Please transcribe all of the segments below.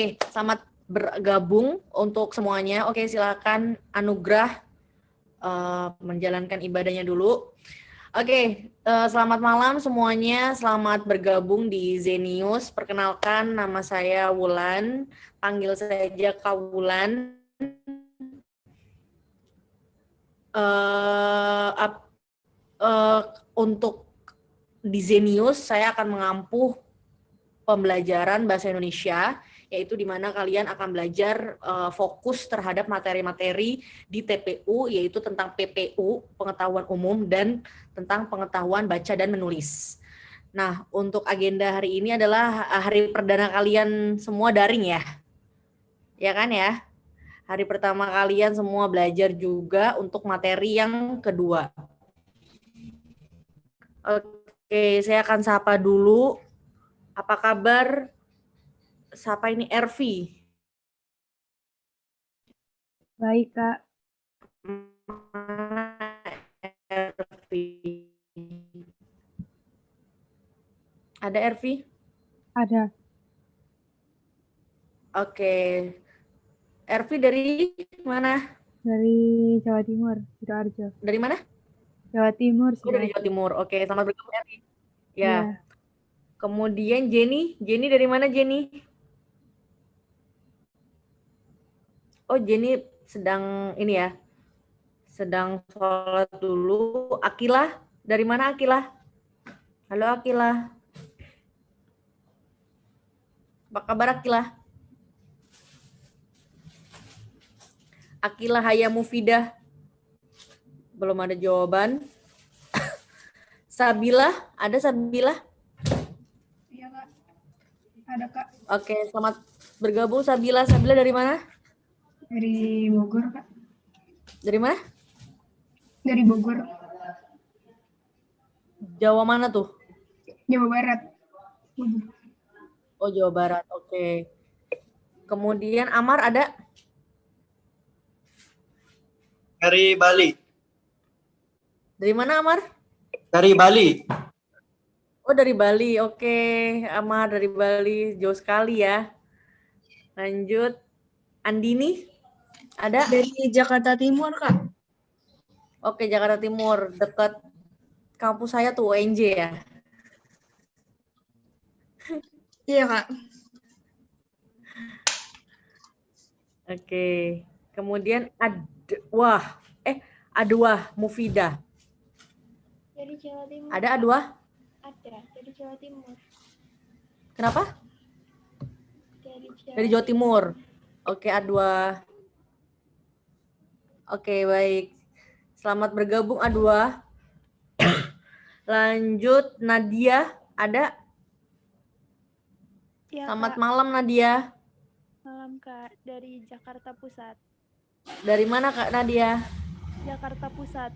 Oke, selamat bergabung untuk semuanya. Oke, silakan Anugrah menjalankan ibadahnya dulu. Oke, selamat malam semuanya. Selamat bergabung di Zenius. Perkenalkan, nama saya Wulan. Panggil saja Kak Wulan. Untuk di Zenius, saya akan mengampuh pembelajaran bahasa Indonesia, yaitu di mana kalian akan belajar fokus terhadap materi-materi di TPU, yaitu tentang PPU, pengetahuan umum, dan tentang pengetahuan baca dan menulis. Nah, untuk agenda hari ini adalah hari perdana kalian semua daring ya? Ya kan ya? Hari pertama kalian semua belajar juga untuk materi yang kedua. Oke, saya akan sapa dulu. Apa kabar? Sapa ini Ervi. Baik, Kak. Ervi. Ada Ervi? Ada. Oke. Ervi dari mana? Dari Jawa Timur, Sidoarjo. Dari mana? Jawa Timur, Oh, dari Jawa Sidoarjo. Timur. Oke, selamat bergabung Ervi. Ya. Iya. Kemudian Jenny. Jenny dari mana Jenny? Oh, Jenny sedang ini ya. Sedang sholat dulu. Akilah. Dari mana Akilah? Halo Akilah. Apa kabar Akilah? Akilah Hayamufidah. Belum ada jawaban. Sabila, ada Sabila? Iya, Kak. Ada, Kak. Oke, selamat bergabung Sabila. Sabila dari mana? Dari Bogor, Kak. Dari mana? Dari Bogor. Jawa mana tuh? Jawa Barat. Oh, Jawa Barat. Oke. Kemudian Amar ada? Dari Bali. Dari mana Amar? Dari Bali. Oh, dari Bali. Oke, Amar dari Bali. Jauh sekali ya. Lanjut. Andini? Ada? Dari Jakarta Timur, Kak. Oke, Jakarta Timur. Dekat kampus saya tuh, UNJ ya? Iya, Kak. Oke. Kemudian Adwah Mufidah. Dari Jawa Timur. Ada Adwah? Ada, dari Jawa Timur. Kenapa? Dari Dari Jawa Timur. Oke, Adwah. Oke, baik. Selamat bergabung Adwah. Lanjut Nadia, ada? Ya, Selamat Kak. malam Nadia. Malam, Kak. Dari Jakarta Pusat. Dari mana Kak Nadia? Jakarta Pusat.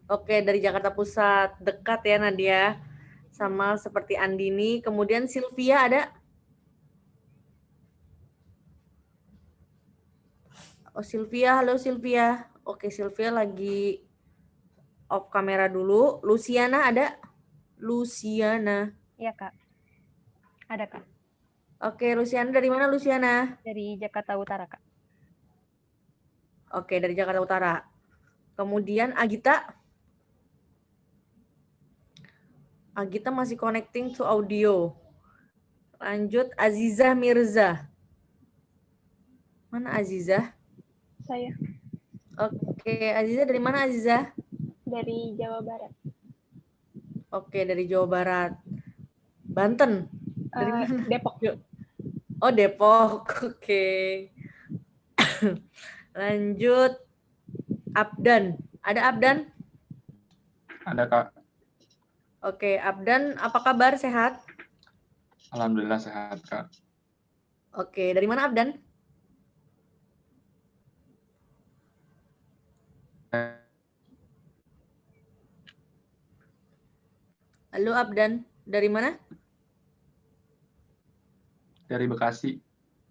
Oke, dari Jakarta Pusat. Dekat ya Nadia. Sama seperti Andini. Kemudian Sylvia ada? Oh, Sylvia, halo Sylvia. Oke, Sylvia lagi off kamera dulu. Luciana ada? Luciana. Iya, Kak. Ada, Kak. Oke, Luciana dari mana Luciana? Dari Jakarta Utara, Kak. Oke, dari Jakarta Utara. Kemudian Agita? Agita masih connecting to audio. Lanjut Azizah Mirza. Mana Azizah? Saya. Oke, Azizah dari mana Azizah? Dari Jawa Barat. Oke, dari Jawa Barat. Banten? Dari mana? Depok. Oh, Depok. Oke. Lanjut Abdan. Ada Abdan? Ada, Kak. Oke, Abdan apa kabar? Sehat? Alhamdulillah sehat, Kak. Oke, dari mana Abdan? Halo Abdan, dari mana? Dari Bekasi.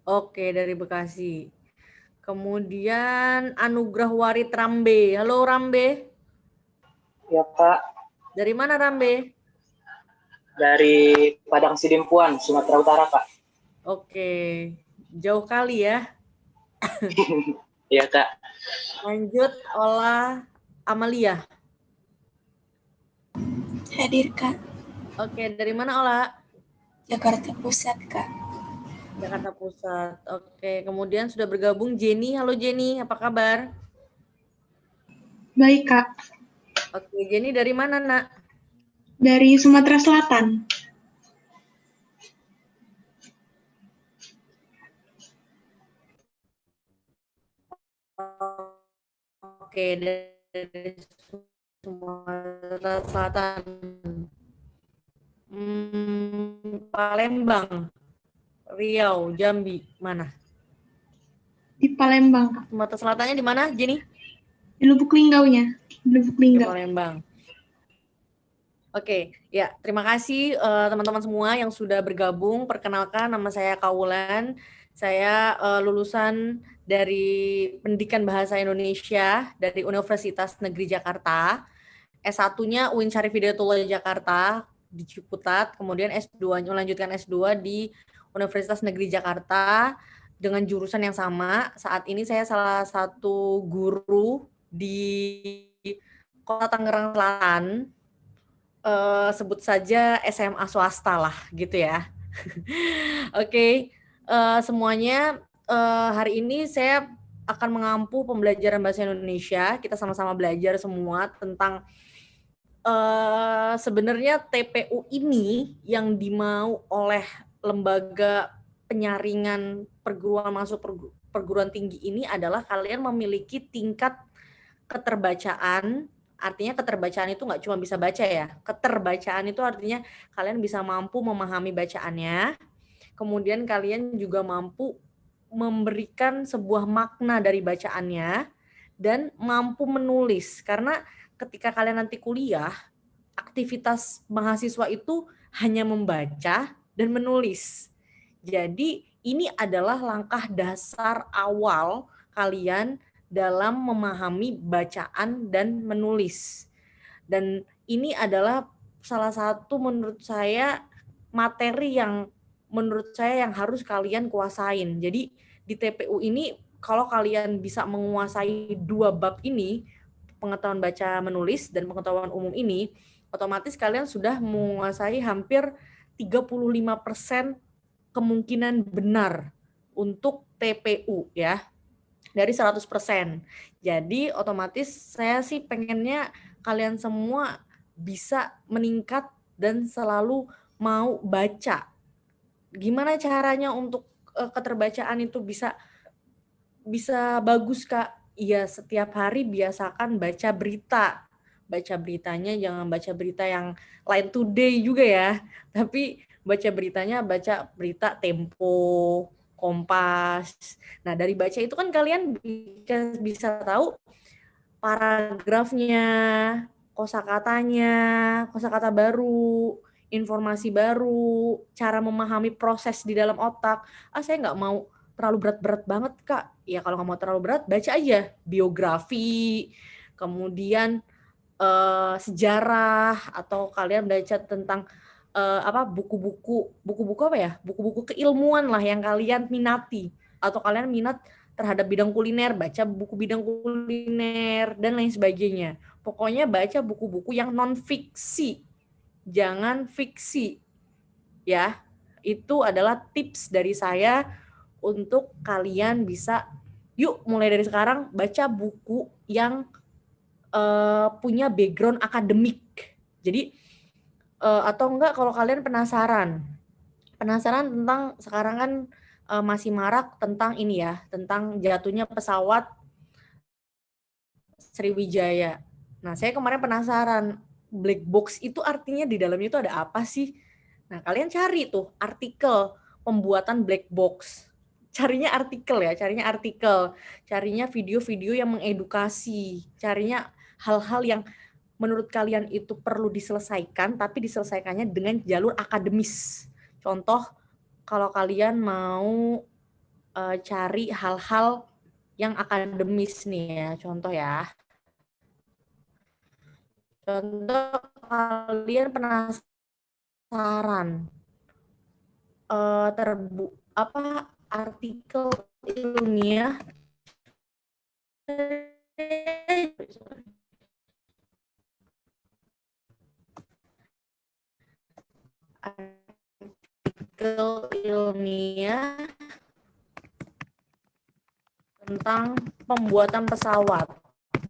Oke, dari Bekasi. Kemudian Anugrah Warid Rambe. Halo Rambe. Ya, Kak. Dari mana Rambe? Dari Padang Sidimpuan, Sumatera Utara, Kak. Oke, jauh kali ya. Iya, Kak. Lanjut, Ola Amalia. Hadir, Kak. Oke, dari mana Ola? Jakarta Pusat, Kak. Jakarta Pusat. Oke, kemudian sudah bergabung Jenny. Halo Jenny, apa kabar? Baik, Kak. Oke, Jenny dari mana, Nak? Dari Sumatera Selatan. Oke, dari Sumatera Selatan. Palembang, Riau, Jambi, mana? Di Palembang, Kak. Sumatera Selatannya di mana, Jenny? Di Lubuk Linggaunya. Di Lubuk Di Linggau. Palembang. Oke, ya terima kasih teman-teman semua yang sudah bergabung. Perkenalkan, nama saya Kaulan. Saya lulusan dari Pendidikan Bahasa Indonesia dari Universitas Negeri Jakarta. S1-nya UIN Syarif Hidayatullah Jakarta di Ciputat, kemudian S2-nya melanjutkan S2 di Universitas Negeri Jakarta dengan jurusan yang sama. Saat ini saya salah satu guru di Kota Tangerang Selatan. Sebut saja SMA swasta lah gitu ya. Oke, semuanya hari ini saya akan mengampu pembelajaran bahasa Indonesia. Kita sama-sama belajar semua tentang sebenarnya TPU ini yang dimau oleh lembaga penyaringan perguruan tinggi ini adalah kalian memiliki tingkat keterbacaan. Artinya keterbacaan itu nggak cuma bisa baca ya. Keterbacaan itu artinya kalian bisa mampu memahami bacaannya. Kemudian kalian juga mampu memberikan sebuah makna dari bacaannya dan mampu menulis. Karena ketika kalian nanti kuliah, aktivitas mahasiswa itu hanya membaca dan menulis. Jadi ini adalah langkah dasar awal kalian dalam memahami bacaan dan menulis. Dan ini adalah salah satu menurut saya materi yang menurut saya yang harus kalian kuasain. Jadi di TPU ini kalau kalian bisa menguasai 2 bab ini, pengetahuan baca menulis dan pengetahuan umum ini, otomatis kalian sudah menguasai hampir 35% kemungkinan benar untuk TPU ya. Dari 100%. Jadi otomatis saya sih pengennya kalian semua bisa meningkat dan selalu mau baca. Gimana caranya untuk keterbacaan itu bisa bagus, Kak? Iya, setiap hari biasakan baca berita. Baca beritanya jangan baca berita yang Line Today juga ya, tapi baca beritanya baca berita Tempo, Kompas. Nah, dari baca itu kan kalian bisa tahu paragrafnya, kosakatanya, kosakata baru, informasi baru, cara memahami proses di dalam otak. Saya nggak mau terlalu berat-berat banget, Kak. Ya kalau nggak mau terlalu berat, baca aja biografi, kemudian sejarah, atau kalian baca tentang buku-buku apa ya? Buku-buku keilmuan lah yang kalian minati, atau kalian minat terhadap bidang kuliner, baca buku bidang kuliner dan lain sebagainya. Pokoknya baca buku-buku yang non fiksi, jangan fiksi. Ya, itu adalah tips dari saya untuk kalian bisa yuk mulai dari sekarang baca buku yang punya background akademik. Jadi atau enggak kalau kalian penasaran tentang sekarang kan masih marak tentang ini ya, tentang jatuhnya pesawat Sriwijaya. Nah, saya kemarin penasaran, black box itu artinya di dalamnya itu ada apa sih? Nah, kalian cari tuh artikel pembuatan black box. Carinya carinya video-video yang mengedukasi, carinya hal-hal yang menurut kalian itu perlu diselesaikan, tapi diselesaikannya dengan jalur akademis. Contoh, kalau kalian mau cari hal-hal yang akademis nih ya, contoh ya. Contoh kalian penasaran saran artikel ilmiah artikel ilmiah tentang pembuatan pesawat.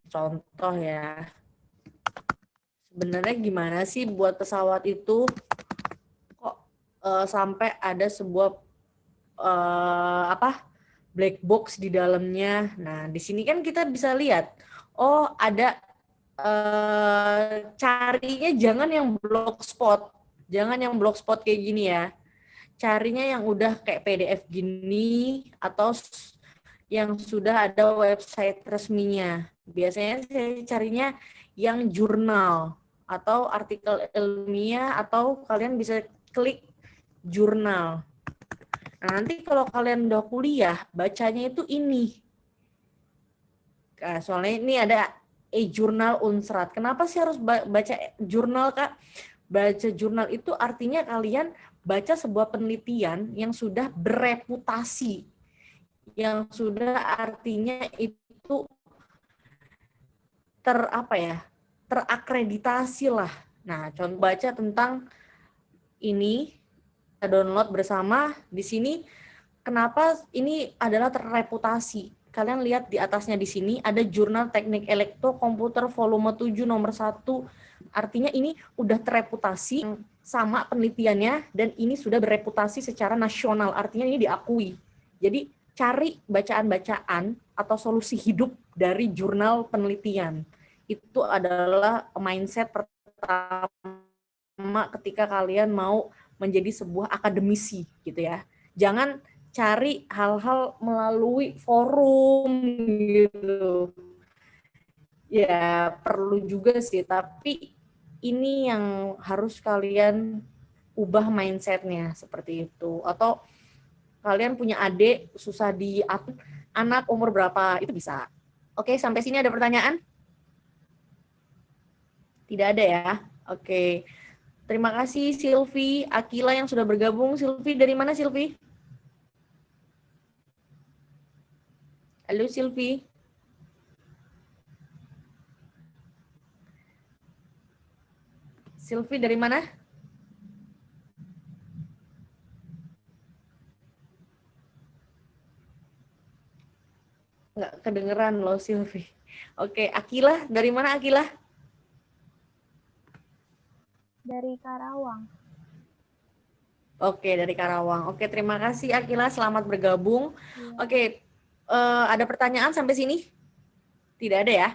Contoh ya. Sebenarnya gimana sih buat pesawat itu kok sampai ada sebuah black box di dalamnya. Nah, di sini kan kita bisa lihat, oh ada carinya jangan yang blogspot. Jangan yang blogspot kayak gini ya. Carinya yang udah kayak PDF gini atau yang sudah ada website resminya. Biasanya saya carinya yang jurnal atau artikel ilmiah atau kalian bisa klik jurnal. Nah, nanti kalau kalian udah kuliah, bacanya itu ini. Nah, soalnya ini ada e-jurnal Unsrat. Kenapa sih harus baca jurnal, Kak? Baca jurnal itu artinya kalian baca sebuah penelitian yang sudah bereputasi. Yang sudah artinya itu terakreditasi lah. Nah, contoh baca tentang ini, kita download bersama. Di sini, kenapa ini adalah terreputasi? Kalian lihat di atasnya di sini, ada Jurnal Teknik Elektro Komputer volume 7 nomor 1. Artinya ini udah terreputasi sama penelitiannya, dan ini sudah bereputasi secara nasional. Artinya ini diakui. Jadi, cari bacaan-bacaan atau solusi hidup dari jurnal penelitian. Itu adalah mindset pertama ketika kalian mau menjadi sebuah akademisi gitu ya. Jangan cari hal-hal melalui forum gitu. Ya perlu juga sih, tapi ini yang harus kalian ubah mindsetnya seperti itu. Atau kalian punya adik susah diatur, anak umur berapa, itu bisa. Oke, sampai sini ada pertanyaan? Tidak ada ya? Oke. Terima kasih Silvi, Akila yang sudah bergabung. Silvi, dari mana Silvi? Halo Silvi. Silvi dari mana? Nggak kedengeran loh Silvi. Oke, Akila, dari mana Akila? Dari Karawang. Oke, dari Karawang. Oke, terima kasih Akila, selamat bergabung. Iya. Oke, ada pertanyaan sampai sini? Tidak ada ya?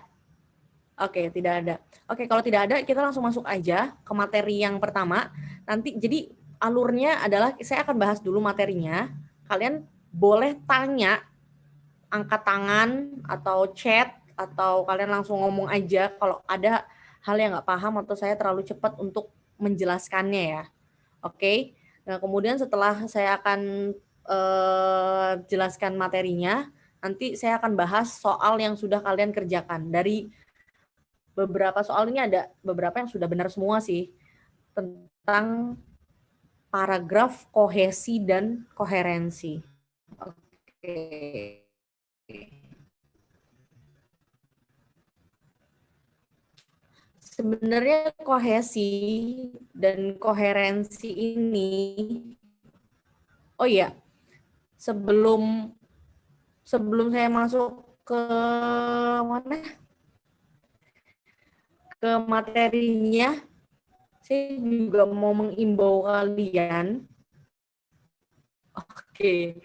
Oke, tidak ada. Oke, kalau tidak ada, kita langsung masuk aja ke materi yang pertama. Nanti, jadi alurnya adalah, saya akan bahas dulu materinya. Kalian boleh tanya, angkat tangan, atau chat, atau kalian langsung ngomong aja kalau ada hal yang nggak paham atau saya terlalu cepat untuk menjelaskannya ya. Oke, nah kemudian setelah saya akan jelaskan materinya, nanti saya akan bahas soal yang sudah kalian kerjakan. Dari beberapa soal ini ada beberapa yang sudah benar semua sih, tentang paragraf, kohesi, dan koherensi. Oke. Sebenarnya kohesi dan koherensi ini, oh iya, sebelum saya masuk ke mana? Ke materinya, saya juga mau mengimbau kalian. Oke.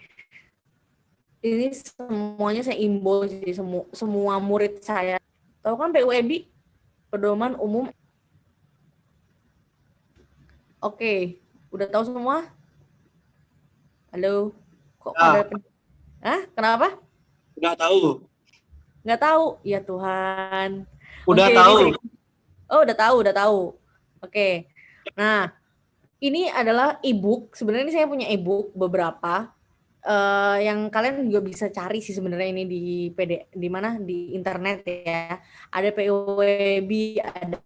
Ini semuanya saya imbau sih, semua murid saya. Tahu kan PUEB? Pedoman umum. Oke, udah tahu semua? Halo, kok pada? Hah? Kenapa? Udah tahu. Nggak tahu? Ya Tuhan. Udah Oke, tahu. Oh, udah tahu. Oke. Nah, ini adalah e-book. Sebenarnya ini saya punya e-book beberapa. Yang kalian juga bisa cari sih sebenarnya ini di mana, di internet ya. Ada PUEB, ada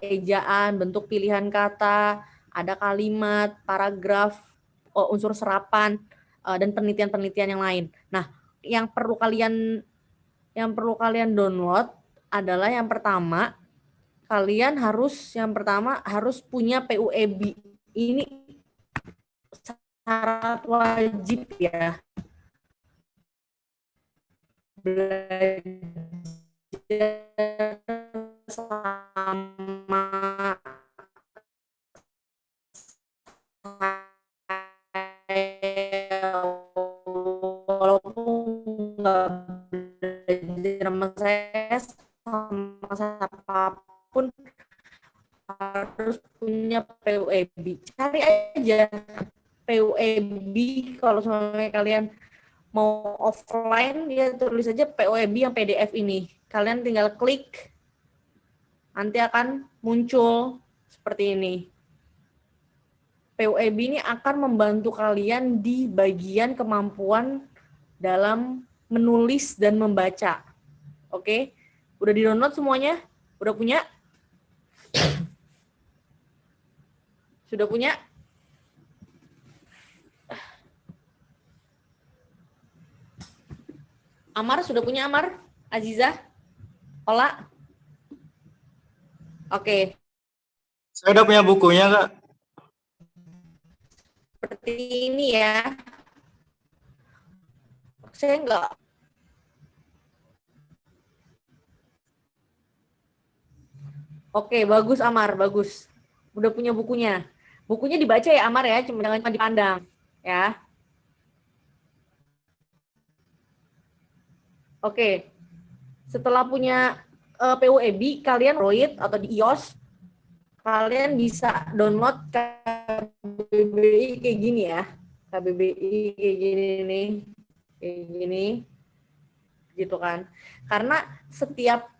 ejaan, bentuk pilihan kata, ada kalimat, paragraf, unsur serapan, dan penelitian-penelitian yang lain. Nah, yang perlu kalian download adalah yang pertama, kalian harus punya PUEB. Ini syarat wajib ya. Belajar sama walaupun nggak belajar sama saya, sama siapapun harus punya PUEB. Cari aja PUEB kalau misalnya kalian mau offline, ya tulis aja PUEB yang PDF ini. Kalian tinggal klik, nanti akan muncul seperti ini. PUEB ini akan membantu kalian di bagian kemampuan dalam menulis dan membaca. Oke? Udah di-download semuanya? Udah punya? Sudah punya? Amar, sudah punya Amar? Aziza? Ola? Oke. Saya udah punya bukunya, Kak. Seperti ini ya. Saya enggak. Oke, bagus Amar, bagus. Udah punya bukunya. Bukunya dibaca ya Amar ya, jangan cuma dipandang ya. Oke. Setelah punya PUEB, kalian Android atau di iOS, kalian bisa download KBBI kayak gini ya. KBBI kayak gini nih. Kayak gini. Gitu kan. Karena setiap,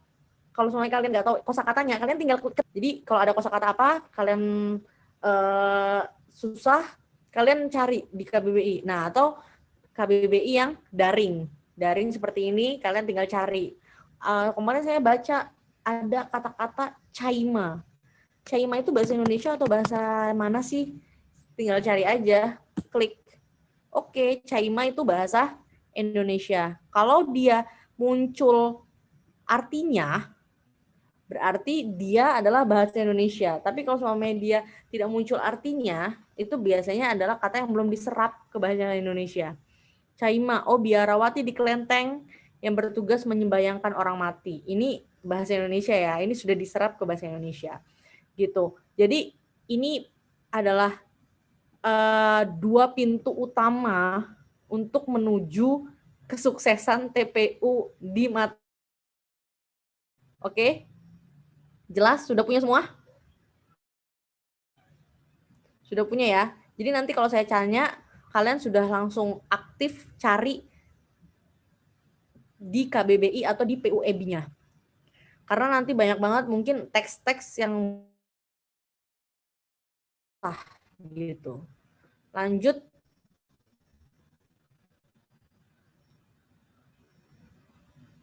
kalau misalnya kalian nggak tahu kosakatanya, kalian tinggal klik. Jadi kalau ada kosakata apa, kalian susah, kalian cari di KBBI. Nah, atau KBBI yang daring. Daring seperti ini, kalian tinggal cari. Kemarin saya baca ada kata-kata caima. Caima itu bahasa Indonesia atau bahasa mana sih? Tinggal cari aja, klik. Oke, caima itu bahasa Indonesia. Kalau dia muncul artinya, berarti dia adalah bahasa Indonesia. Tapi kalau selama dia tidak muncul artinya, itu biasanya adalah kata yang belum diserap ke bahasa Indonesia. Caima, biarawati di kelenteng yang bertugas menyembayangkan orang mati. Ini bahasa Indonesia ya, ini sudah diserap ke bahasa Indonesia. Gitu. Jadi ini adalah dua pintu utama untuk menuju kesuksesan TPU di mata. Oke? Jelas? Sudah punya semua? Sudah punya ya? Jadi nanti kalau saya tanya, kalian sudah langsung aktif cari di KBBI atau di PUEB-nya. Karena nanti banyak banget mungkin teks-teks yang gitu. Lanjut.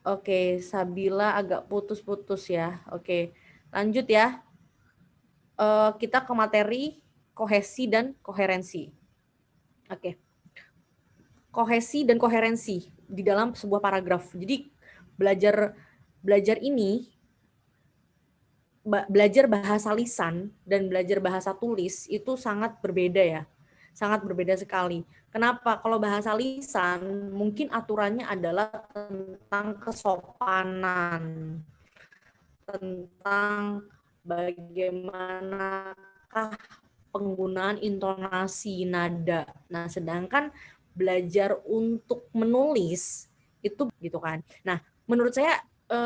Oke, Sabila agak putus-putus ya. Oke, lanjut ya. Kita ke materi kohesi dan koherensi. Oke. Kohesi dan koherensi di dalam sebuah paragraf. Jadi belajar ini, belajar bahasa lisan dan belajar bahasa tulis itu sangat berbeda ya. Sangat berbeda sekali. Kenapa? Kalau bahasa lisan mungkin aturannya adalah tentang kesopanan, tentang bagaimanakah penggunaan intonasi, nada. Nah, sedangkan belajar untuk menulis itu gitu kan. Nah, menurut saya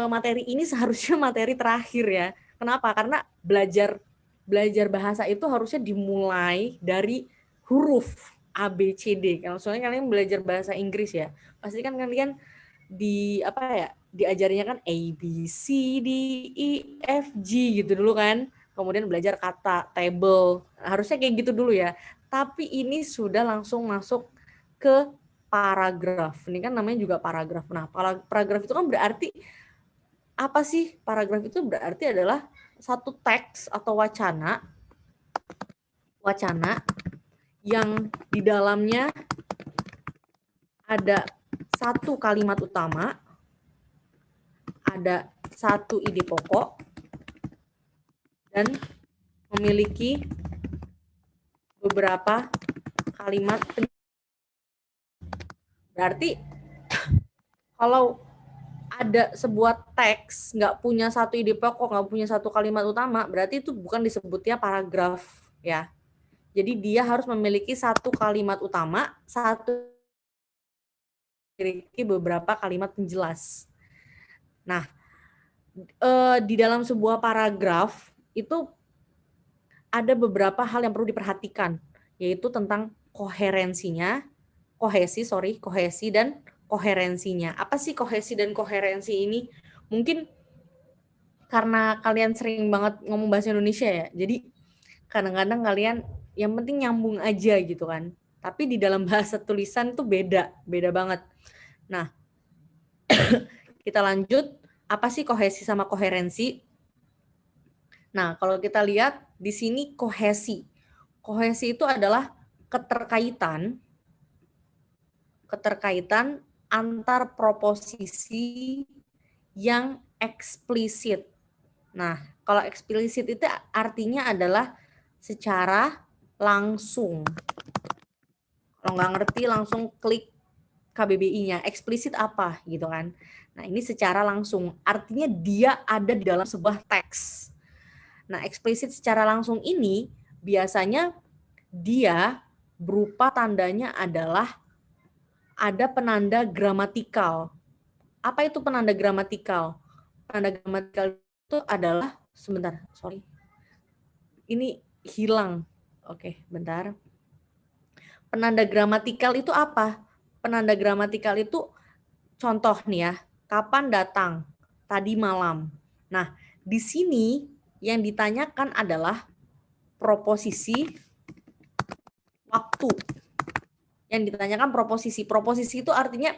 materi ini seharusnya materi terakhir ya. Kenapa? Karena belajar bahasa itu harusnya dimulai dari huruf A, B, C, D. Kalau soalnya kalian belajar bahasa Inggris ya, pasti kan kalian diajarnya kan A, B, C, D, E, F, G gitu dulu kan. Kemudian belajar kata, table. Harusnya kayak gitu dulu ya. Tapi ini sudah langsung masuk ke paragraf. Ini kan namanya juga paragraf. Nah, paragraf itu kan berarti apa sih? Paragraf itu berarti adalah satu teks atau wacana wacana yang di dalamnya ada satu kalimat utama, ada satu ide pokok, dan memiliki beberapa kalimat. Berarti kalau ada sebuah teks nggak punya satu ide pokok, nggak punya satu kalimat utama, berarti itu bukan disebutnya paragraf ya. Jadi dia harus memiliki satu kalimat utama, memiliki beberapa kalimat penjelas. Nah, di dalam sebuah paragraf itu ada beberapa hal yang perlu diperhatikan, yaitu tentang kohesi dan koherensinya. Apa sih kohesi dan koherensi ini? Mungkin karena kalian sering banget ngomong bahasa Indonesia ya, jadi kadang-kadang kalian yang penting nyambung aja gitu kan. Tapi di dalam bahasa tulisan tuh beda banget. Nah, kita lanjut. Apa sih kohesi sama koherensi? Nah, kalau kita lihat di sini kohesi. Kohesi itu adalah keterkaitan antar proposisi yang eksplisit. Nah, kalau eksplisit itu artinya adalah secara langsung. Kalau nggak ngerti langsung klik KBBI-nya. Eksplisit apa gitu kan. Nah, ini secara langsung. Artinya dia ada di dalam sebuah teks. Nah, eksplisit secara langsung ini biasanya dia berupa tandanya adalah ada penanda gramatikal. Apa itu penanda gramatikal? Penanda gramatikal itu adalah, sebentar, sorry. Ini hilang. Oke, bentar. Penanda gramatikal itu apa? Penanda gramatikal itu contoh nih ya, kapan datang? Tadi malam. Nah, di sini yang ditanyakan adalah proposisi waktu. Yang ditanyakan proposisi. Proposisi itu artinya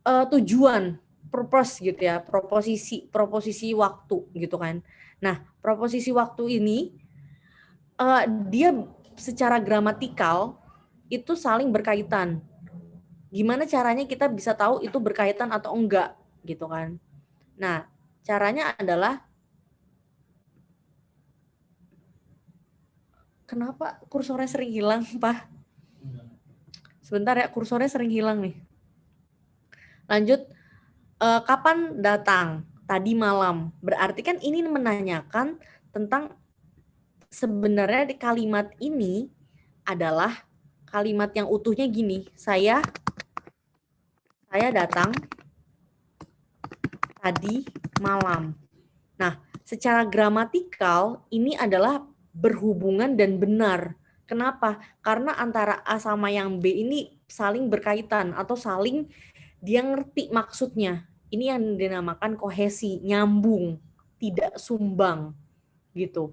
tujuan, purpose gitu ya, proposisi waktu gitu kan. Nah, proposisi waktu ini dia secara gramatikal itu saling berkaitan. Gimana caranya kita bisa tahu itu berkaitan atau enggak gitu kan. Nah, caranya adalah, kenapa kursornya sering hilang, Pak? Sebentar ya, kursornya sering hilang nih. Lanjut, kapan datang? Tadi malam. Berarti kan ini menanyakan tentang sebenarnya di kalimat ini adalah kalimat yang utuhnya gini. Saya datang tadi malam. Nah, secara gramatikal ini adalah berhubungan dan benar. Kenapa? Karena antara A sama yang B ini saling berkaitan atau saling dia ngerti maksudnya. Ini yang dinamakan kohesi, nyambung, tidak sumbang gitu.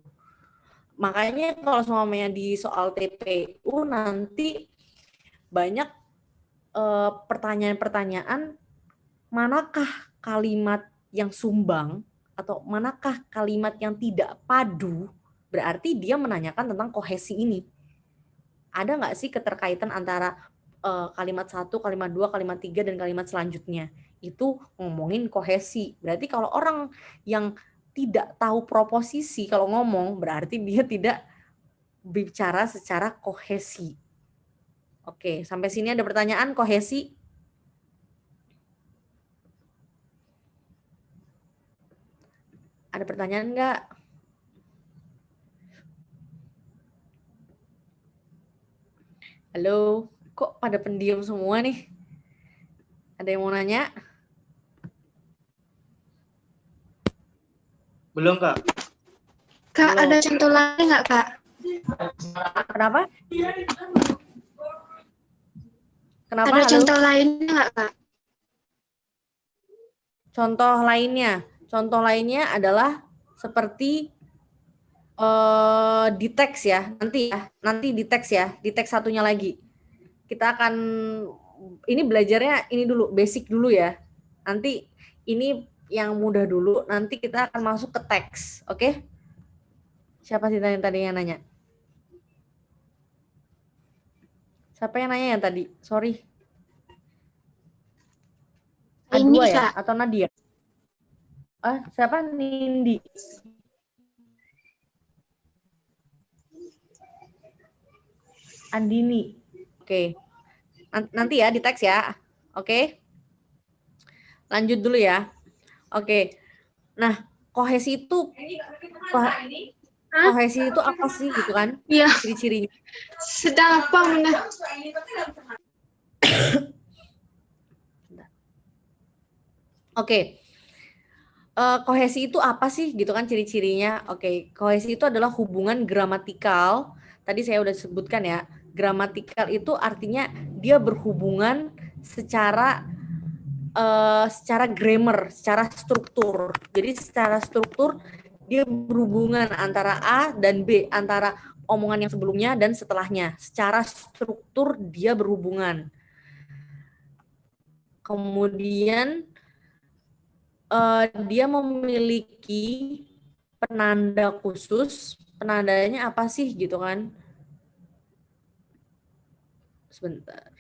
Makanya kalau semuanya di soal TPU nanti banyak pertanyaan-pertanyaan, manakah kalimat yang sumbang atau manakah kalimat yang tidak padu, berarti dia menanyakan tentang kohesi ini. Ada nggak sih keterkaitan antara kalimat 1, kalimat 2, kalimat 3, dan kalimat selanjutnya? Itu ngomongin kohesi. Berarti kalau orang yang tidak tahu proposisi kalau ngomong, berarti dia tidak bicara secara kohesi. Oke, sampai sini ada pertanyaan kohesi? Ada pertanyaan nggak? Halo, kok pada pendiam semua nih? Ada yang mau nanya? Belum, Kak. Kak, Belum. ada contoh lain nggak, Kak? Kenapa? Kenapa? Ada Halo? contoh lainnya nggak, Kak? Contoh lainnya adalah seperti di teks ya, nanti di teks satunya lagi. Kita akan ini belajarnya ini dulu, basic dulu ya. Nanti ini yang mudah dulu, nanti kita akan masuk ke teks, oke? Siapa sih tadi yang nanya? Siapa yang nanya yang tadi? Sorry. Ini, A2 ya? Kak. Atau Nadia? Siapa? Nindi. Andini. Oke. Nanti ya di teks ya. Oke. Lanjut dulu ya. Oke. Nah, kohesi itu apa sih gitu kan? Iya, Ciri-cirinya. sedang apa, Bunda? Oke. Kohesi itu apa sih gitu kan ciri-cirinya? Oke, kohesi itu adalah hubungan gramatikal. Tadi saya udah sebutkan ya. Gramatikal itu artinya dia berhubungan secara grammar, secara struktur. Jadi secara struktur dia berhubungan antara A dan B, antara omongan yang sebelumnya dan setelahnya. Secara struktur dia berhubungan. Kemudian dia memiliki penanda khusus. Penandanya apa sih gitu kan? Sebentar.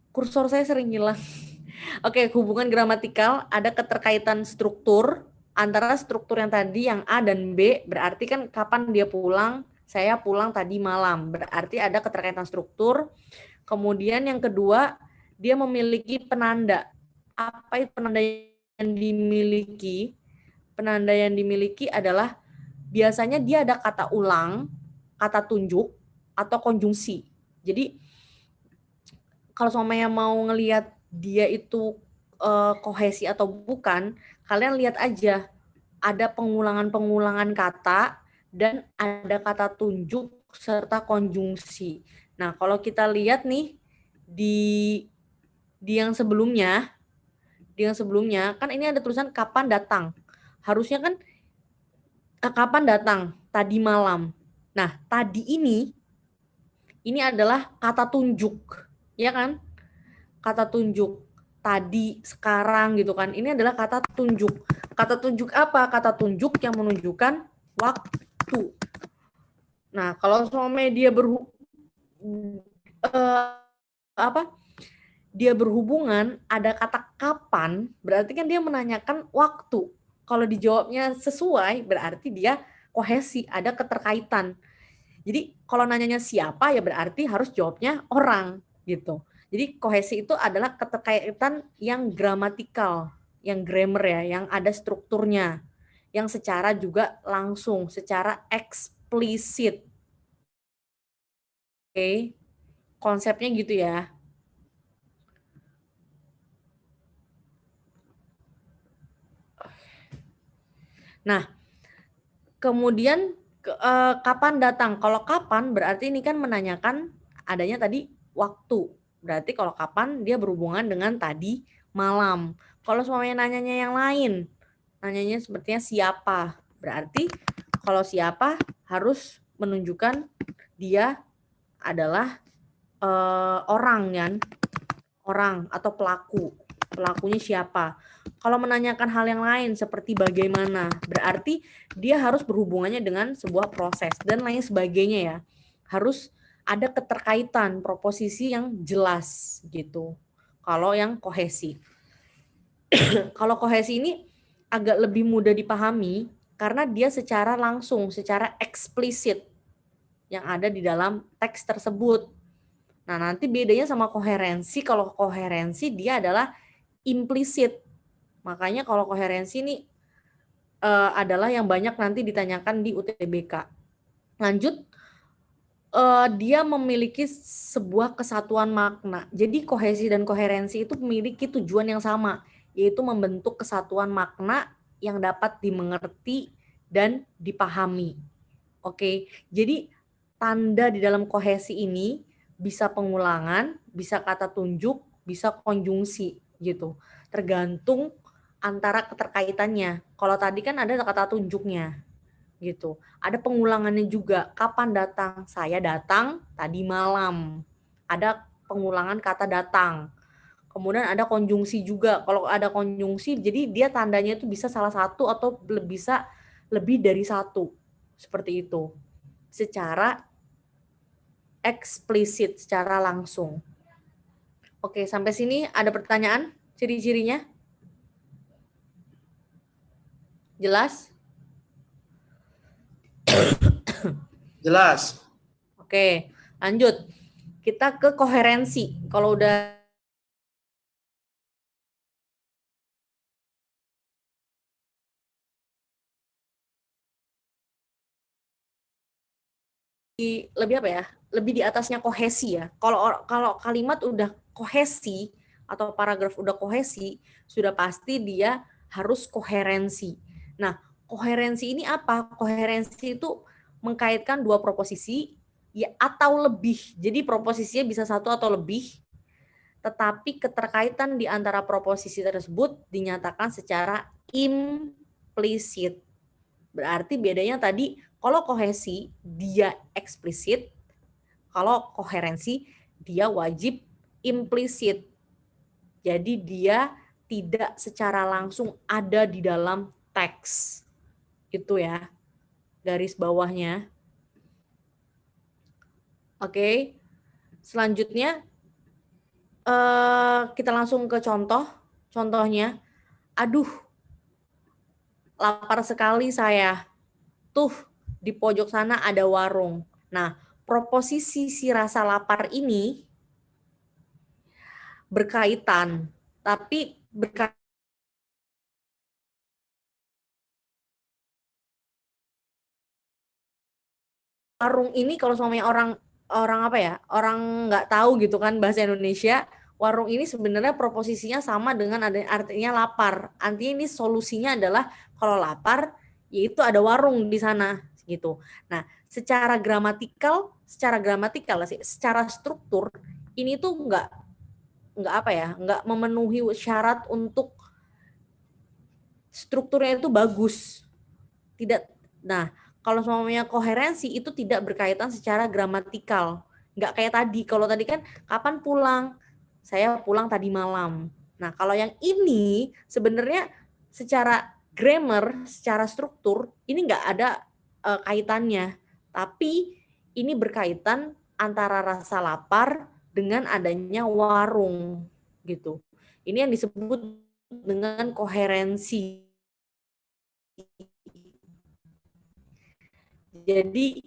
Kursor saya sering hilang. Oke, hubungan gramatikal ada keterkaitan struktur antara struktur yang tadi yang A dan B, berarti kan kapan dia pulang, saya pulang tadi malam, berarti ada keterkaitan struktur. Kemudian yang kedua, dia memiliki penanda. Apa itu penanda yang dimiliki? Penanda yang dimiliki adalah biasanya dia ada kata ulang, kata tunjuk, atau konjungsi. Jadi kalau semuanya mau ngelihat dia itu kohesi atau bukan, kalian lihat aja ada pengulangan-pengulangan kata dan ada kata tunjuk serta konjungsi. Nah, kalau kita lihat nih di yang sebelumnya, kan ini ada tulisan kapan datang. Harusnya kan kapan datang? Tadi malam. Nah, tadi ini adalah kata tunjuk, ya kan? Kata tunjuk tadi, sekarang gitu kan. Ini adalah kata tunjuk. Kata tunjuk apa? Kata tunjuk yang menunjukkan waktu. Nah, kalau soalnya dia dia berhubungan ada kata kapan, berarti kan dia menanyakan waktu. Kalau dijawabnya sesuai, berarti dia kohesi, ada keterkaitan. Jadi kalau nanyanya siapa ya berarti harus jawabnya orang gitu. Jadi kohesi itu adalah keterkaitan yang gramatikal, yang grammar ya, yang ada strukturnya, yang secara juga langsung, secara eksplisit. Oke, konsepnya gitu ya. Nah, kemudian kapan datang? Kalau kapan berarti ini kan menanyakan adanya tadi waktu. Berarti kalau kapan dia berhubungan dengan tadi malam. Kalau semuanya nanyanya yang lain, nanyanya sepertinya siapa. Berarti kalau siapa harus menunjukkan dia adalah orang kan, orang atau pelaku. Pelakunya siapa? Kalau menanyakan hal yang lain seperti bagaimana, berarti dia harus berhubungannya dengan sebuah proses dan lain sebagainya ya. Harus ada keterkaitan proposisi yang jelas gitu. Kalau yang kohesi. Kalau kohesi ini agak lebih mudah dipahami karena dia secara langsung, secara eksplisit yang ada di dalam teks tersebut. Nah, nanti bedanya sama koherensi, kalau koherensi dia adalah implisit. Makanya kalau koherensi ini adalah yang banyak nanti ditanyakan di UTBK. Lanjut, dia memiliki sebuah kesatuan makna. Jadi kohesi dan koherensi itu memiliki tujuan yang sama, yaitu membentuk kesatuan makna yang dapat dimengerti dan dipahami. Oke, jadi tanda di dalam kohesi ini bisa pengulangan, bisa kata tunjuk, bisa konjungsi gitu. Tergantung antara keterkaitannya. Kalau tadi kan ada kata tunjuknya gitu. Ada pengulangannya juga. Kapan datang? Saya datang tadi malam. Ada pengulangan kata datang. Kemudian ada konjungsi juga. Kalau ada konjungsi, jadi dia tandanya itu bisa salah satu atau bisa lebih dari satu. Seperti itu. secara eksplisit, secara langsung. Oke, sampai sini ada pertanyaan? Ciri-cirinya? Jelas? Jelas. Oke, lanjut. Kita ke koherensi. Kalau udah lebih apa ya? Lebih di atasnya kohesi ya. Kalau kalimat udah kohesi atau paragraf udah kohesi, sudah pasti dia harus koherensi. Nah, koherensi ini apa? Koherensi itu mengkaitkan dua proposisi ya atau lebih. Jadi proposisinya bisa satu atau lebih, tetapi keterkaitan di antara proposisi tersebut dinyatakan secara implisit. Berarti bedanya tadi, kalau kohesi dia eksplisit, kalau koherensi dia wajib implisit. Jadi dia tidak secara langsung ada di dalam teks. Itu ya, garis bawahnya. Oke, selanjutnya kita langsung ke contoh. Contohnya, aduh, lapar sekali saya. Tuh, di pojok sana ada warung. Nah, proposisi si rasa lapar ini berkaitan, tapi warung ini kalau semuanya orang apa ya, orang nggak tahu gitu kan bahasa Indonesia, warung ini sebenarnya proposisinya sama dengan ada artinya lapar. Artinya ini solusinya adalah kalau lapar, yaitu ada warung di sana gitu. Nah, secara gramatikal sih, secara struktur ini tuh nggak apa ya, nggak memenuhi syarat untuk strukturnya itu bagus. Tidak. Nah, kalau semuanya koherensi itu tidak berkaitan secara gramatikal. Nggak kayak tadi. Kalau tadi kan kapan pulang? Saya pulang tadi malam. Nah, kalau yang ini sebenarnya secara grammar, secara struktur ini nggak ada kaitannya. Tapi ini berkaitan antara rasa lapar dengan adanya warung gitu. Ini yang disebut dengan koherensi. Jadi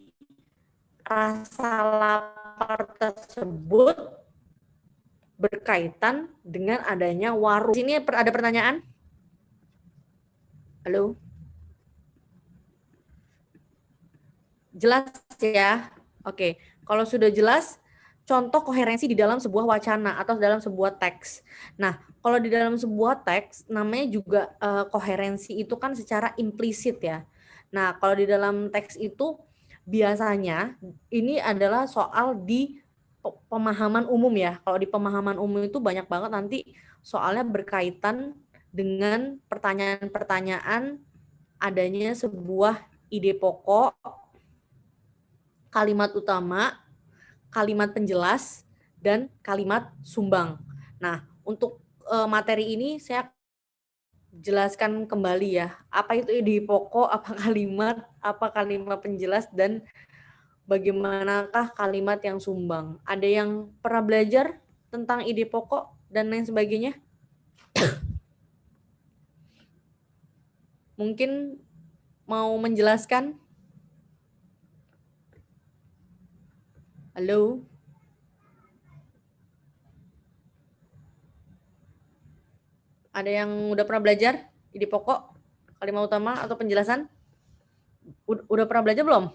rasa lapar tersebut berkaitan dengan adanya warung. Sini ada pertanyaan? Halo? Jelas ya? Oke, kalau sudah jelas, contoh koherensi di dalam sebuah wacana atau dalam sebuah teks. Nah, kalau di dalam sebuah teks, namanya juga koherensi itu kan secara implisit ya. Nah, kalau di dalam teks itu biasanya ini adalah soal di pemahaman umum ya. Kalau di pemahaman umum itu banyak banget nanti soalnya berkaitan dengan pertanyaan-pertanyaan adanya sebuah ide pokok, kalimat utama, kalimat penjelas, dan kalimat sumbang. Nah, untuk materi ini saya jelaskan kembali ya, apa itu ide pokok, apa kalimat penjelas, dan bagaimanakah kalimat yang sumbang. Ada yang pernah belajar tentang ide pokok dan lain sebagainya? Mungkin mau menjelaskan? Halo? Ada yang udah pernah belajar ide pokok, kalimat utama, atau penjelasan? Udah pernah belajar belum?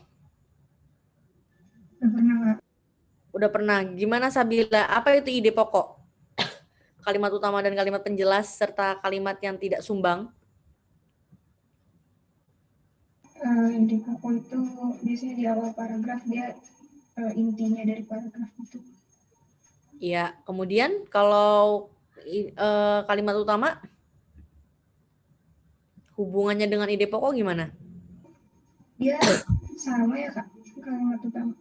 Udah pernah. Gimana Sabila? Apa itu ide pokok? Kalimat utama dan kalimat penjelas serta kalimat yang tidak sumbang? Ide pokok itu biasanya di awal paragraf dia intinya dari paragraf itu. Iya. Kemudian kalau kalimat utama hubungannya dengan ide pokok gimana? Dia sama ya Kak, kalimat utama.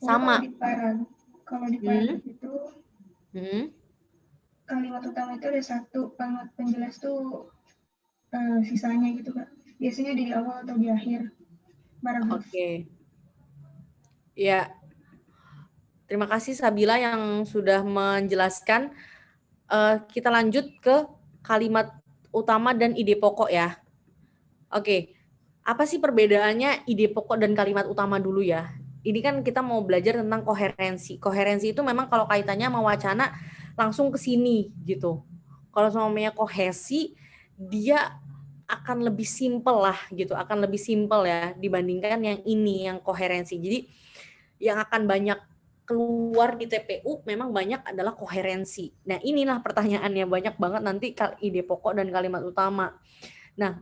Sama. Kalau di paragraf itu kalimat utama itu ada satu, kalimat penjelas tuh sisanya gitu Kak. Biasanya di awal atau di akhir paragraf. Oke. Ya, terima kasih Sabila yang sudah menjelaskan. Kita lanjut ke kalimat utama dan ide pokok ya. Oke, apa sih perbedaannya ide pokok dan kalimat utama dulu ya? Ini kan kita mau belajar tentang koherensi. Koherensi itu memang kalau kaitannya sama wacana langsung ke sini gitu. Kalau namanya kohesi, dia akan lebih simpel lah gitu, akan lebih simpel ya dibandingkan yang ini, yang koherensi. Jadi yang akan banyak keluar di TPU memang banyak adalah koherensi. Nah inilah pertanyaannya, banyak banget nanti ide pokok dan kalimat utama. Nah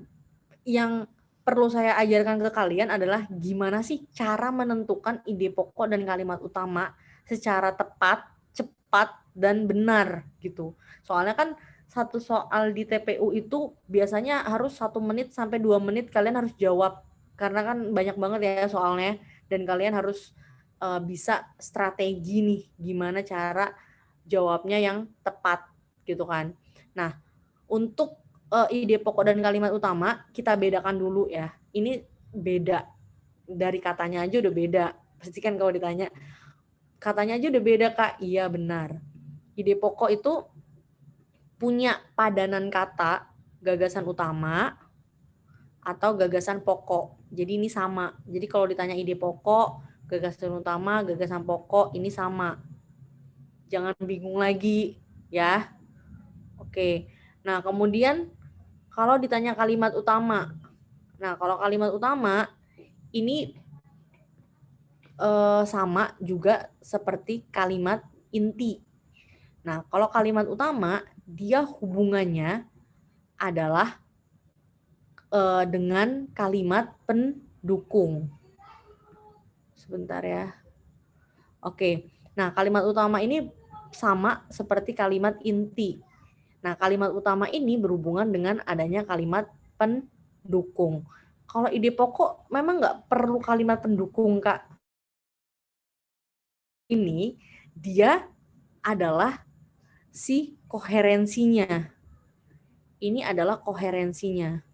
yang perlu saya ajarkan ke kalian adalah gimana sih cara menentukan ide pokok dan kalimat utama secara tepat, cepat, dan benar gitu. Soalnya kan satu soal di TPU itu biasanya harus 1 menit sampai 2 menit kalian harus jawab. Karena kan banyak banget ya soalnya dan kalian harus bisa strategi nih gimana cara jawabnya yang tepat gitu kan. Nah, untuk ide pokok dan kalimat utama kita bedakan dulu ya. Ini beda dari katanya aja udah beda. Pasti kan kalau ditanya katanya aja udah beda Kak. Iya benar. Ide pokok itu punya padanan kata gagasan utama atau gagasan pokok. Jadi ini sama. Jadi kalau ditanya ide pokok, gagasan utama, gagasan pokok ini sama. Jangan bingung lagi ya. Oke. Nah, kemudian kalau ditanya kalimat utama. Nah, kalau kalimat utama ini sama juga seperti kalimat inti. Nah, kalau kalimat utama dia hubungannya adalah dengan kalimat pendukung. Sebentar ya. Oke. Nah, kalimat utama ini sama seperti kalimat inti. Nah, kalimat utama ini berhubungan dengan adanya kalimat pendukung. Kalau ide pokok memang nggak perlu kalimat pendukung, Kak. Ini dia adalah si koherensinya. Ini adalah koherensinya.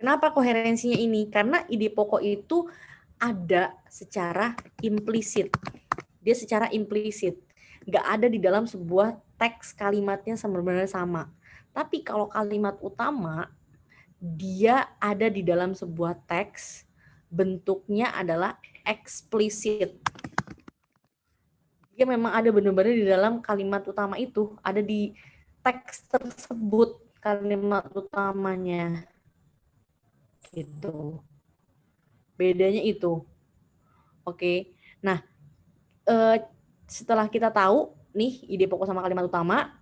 Kenapa koherensinya ini? Karena ide pokok itu ada secara implisit. Dia secara implisit. Nggak ada di dalam sebuah teks kalimatnya sebenarnya sama. Tapi kalau kalimat utama, dia ada di dalam sebuah teks, bentuknya adalah eksplisit. Dia memang ada benar-benar di dalam kalimat utama itu, ada di teks tersebut kalimat utamanya. Gitu. Bedanya itu. Oke. Nah, setelah kita tahu nih ide pokok sama kalimat utama,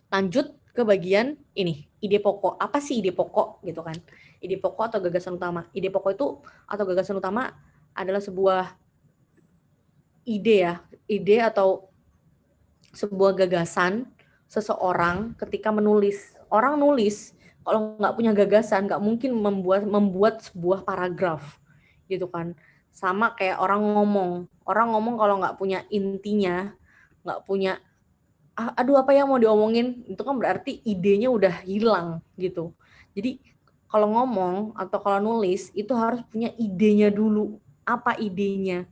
lanjut ke bagian ini, ide pokok. Apa sih ide pokok gitu kan? Ide pokok atau gagasan utama. Ide pokok itu atau gagasan utama adalah sebuah ide ya, ide atau sebuah gagasan seseorang ketika menulis. Orang nulis kalau nggak punya gagasan nggak mungkin membuat sebuah paragraf gitu kan. Sama kayak orang ngomong kalau nggak punya intinya, nggak punya aduh apa yang mau diomongin, itu kan berarti idenya udah hilang gitu. Jadi kalau ngomong atau kalau nulis itu harus punya idenya dulu. Apa idenya?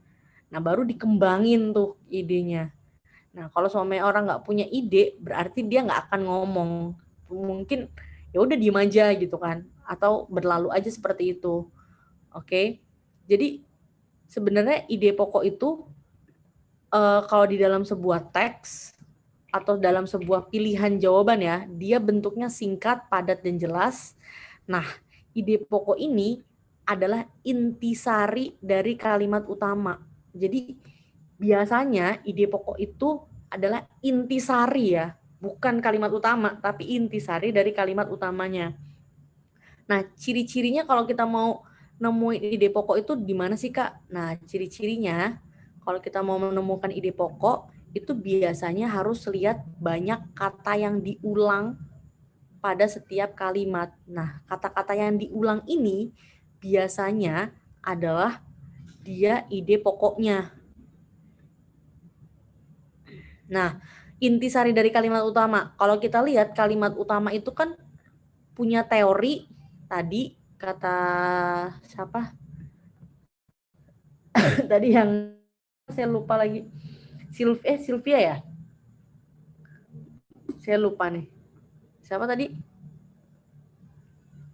Nah baru dikembangin tuh idenya. Nah kalau suami orang nggak punya ide berarti dia nggak akan ngomong. Mungkin ya udah diem aja gitu kan, atau berlalu aja seperti itu. Oke. Jadi sebenarnya ide pokok itu kalau di dalam sebuah teks atau dalam sebuah pilihan jawaban ya, dia bentuknya singkat, padat, dan jelas. Nah, ide pokok ini adalah intisari dari kalimat utama. Jadi biasanya ide pokok itu adalah intisari ya, bukan kalimat utama, tapi intisari dari kalimat utamanya. Nah, ciri-cirinya kalau kita mau nemuin ide pokok itu di mana sih, Kak? Nah, ciri-cirinya kalau kita mau menemukan ide pokok itu biasanya harus lihat banyak kata yang diulang pada setiap kalimat. Nah, kata-kata yang diulang ini biasanya adalah dia ide pokoknya. Nah, intisari dari kalimat utama. Kalau kita lihat kalimat utama itu kan punya teori tadi kata siapa? Tadi yang saya lupa lagi. Sylvia ya? Saya lupa nih. Siapa tadi?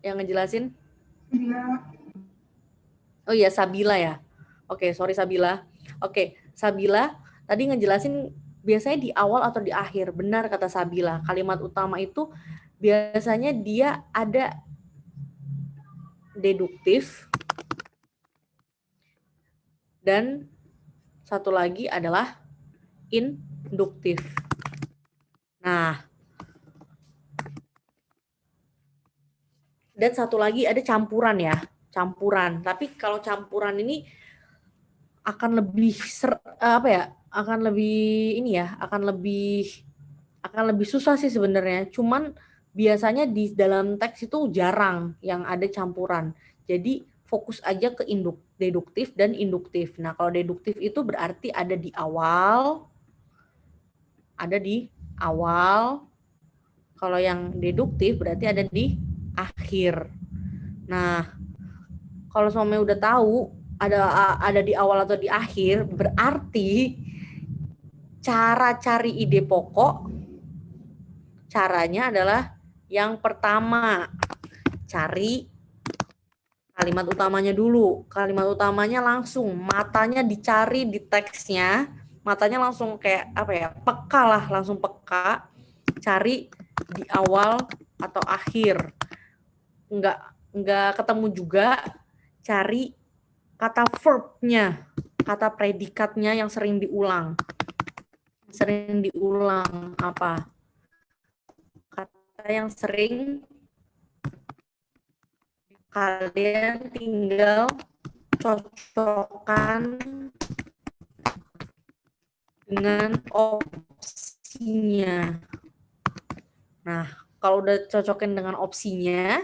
Yang ngejelasin? Dia Oh iya, Sabila ya. Oke, sorry Sabila. Oke, Sabila tadi ngejelasin biasanya di awal atau di akhir. Benar kata Sabila. Kalimat utama itu biasanya dia ada deduktif dan satu lagi adalah induktif. Nah, dan satu lagi ada campuran ya, campuran. Tapi kalau campuran ini akan lebih akan lebih susah sih sebenarnya. Cuman biasanya di dalam teks itu jarang yang ada campuran. Jadi fokus aja ke deduktif dan induktif. Nah, kalau deduktif itu berarti ada di awal. Kalau yang deduktif berarti ada di akhir. Nah, kalau suami udah tahu ada di awal atau di akhir, berarti cara cari ide pokok caranya adalah yang pertama, cari kalimat utamanya dulu. Kalimat utamanya langsung, matanya dicari di teksnya, matanya langsung kayak peka lah, langsung peka, cari di awal atau akhir. Enggak ketemu juga, cari kata verbnya, kata predikatnya yang sering diulang. Sering diulang apa? Kata yang sering kalian tinggal cocokkan dengan opsinya. Nah, kalau udah cocokin dengan opsinya,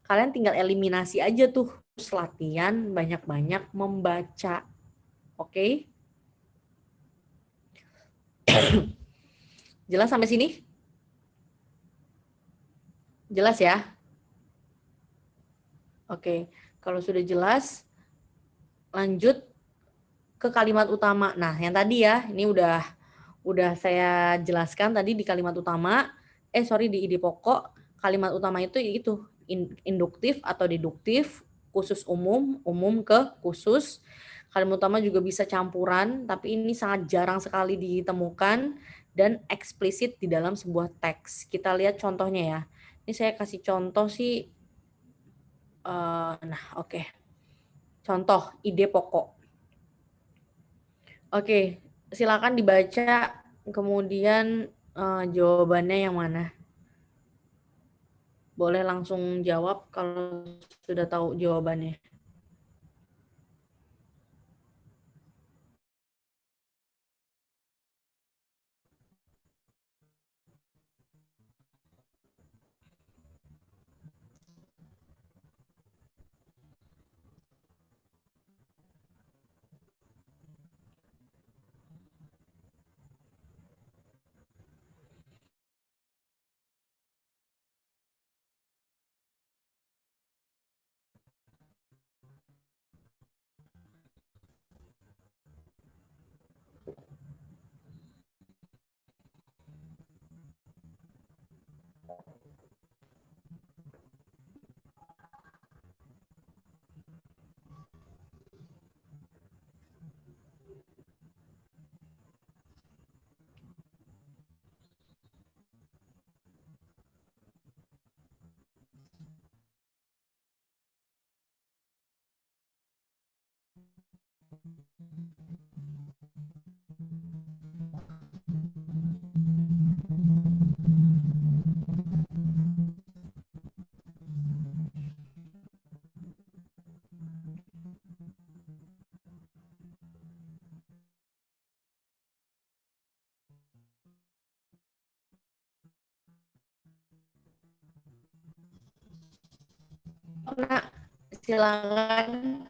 kalian tinggal eliminasi aja tuh. Terus latihan banyak-banyak membaca. Oke? Jelas sampai sini? Jelas ya? Oke, kalau sudah jelas, lanjut ke kalimat utama. Nah, yang tadi ya, ini udah saya jelaskan tadi di kalimat utama. Di ide pokok. Kalimat utama itu induktif atau deduktif, khusus umum ke khusus. Kalimat utama juga bisa campuran, tapi ini sangat jarang sekali ditemukan dan eksplisit di dalam sebuah teks. Kita lihat contohnya ya. Ini saya kasih contoh sih. Oke. Contoh ide pokok. Oke, silakan dibaca. Kemudian jawabannya yang mana? Boleh langsung jawab kalau sudah tahu jawabannya. Nah, silakan.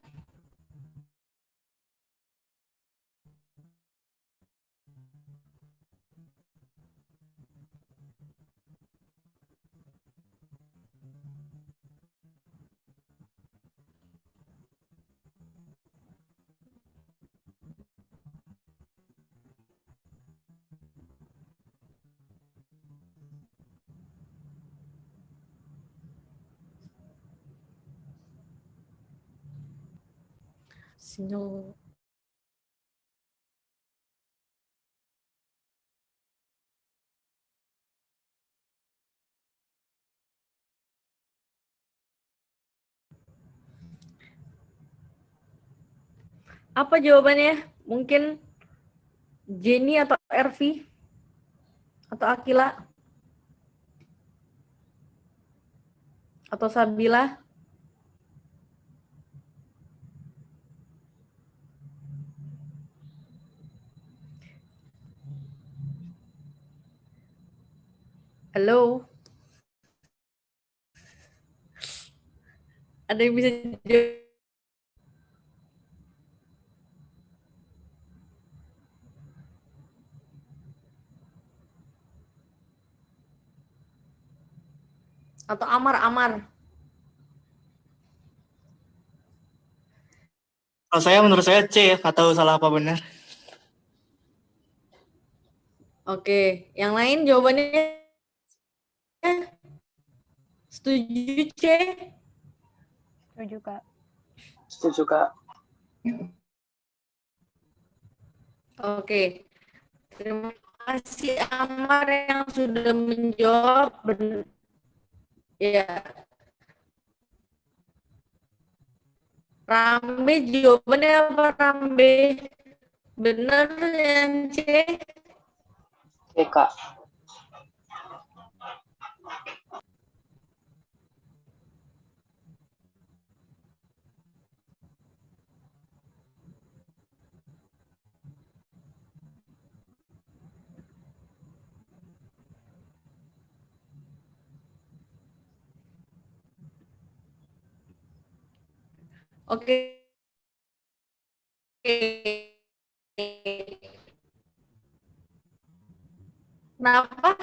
Sinyal. Apa jawabannya? Mungkin Jenny atau Ervi? Atau Akila? Atau Sabila? Halo? Ada yang bisa jawab? Atau Amar? Kalau menurut saya C ya, nggak tahu salah apa benar. Oke, yang lain jawabannya setuju C? Setuju, Kak. Setuju, Kak. Oke, terima kasih Amar yang sudah menjawab. Ya, Rambe jawabannya apa Rambe? Benar yang C? Oke, Kak. Oke. Kenapa?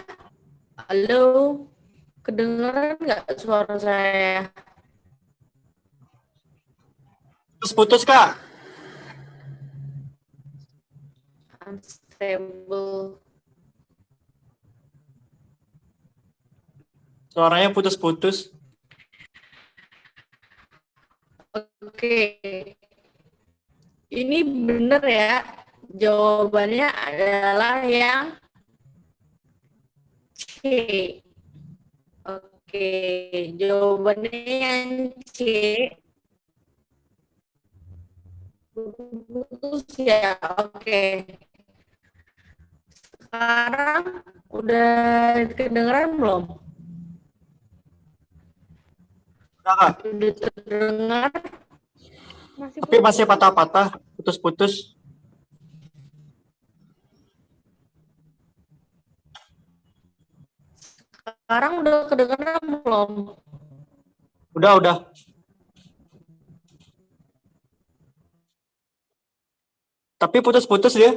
Halo? Kedengeran nggak suara saya? Putus, Kak. Unstable. Suaranya putus-putus. Oke. Ini benar ya. Jawabannya adalah yang C. Oke, jawabannya yang C. Putus ya. Oke. Sekarang udah kedengeran belum? Udah, Kak. Udah terdengar? Tapi masih patah-patah, putus-putus. Sekarang udah kedengeran belum? Udah. Tapi putus-putus dia.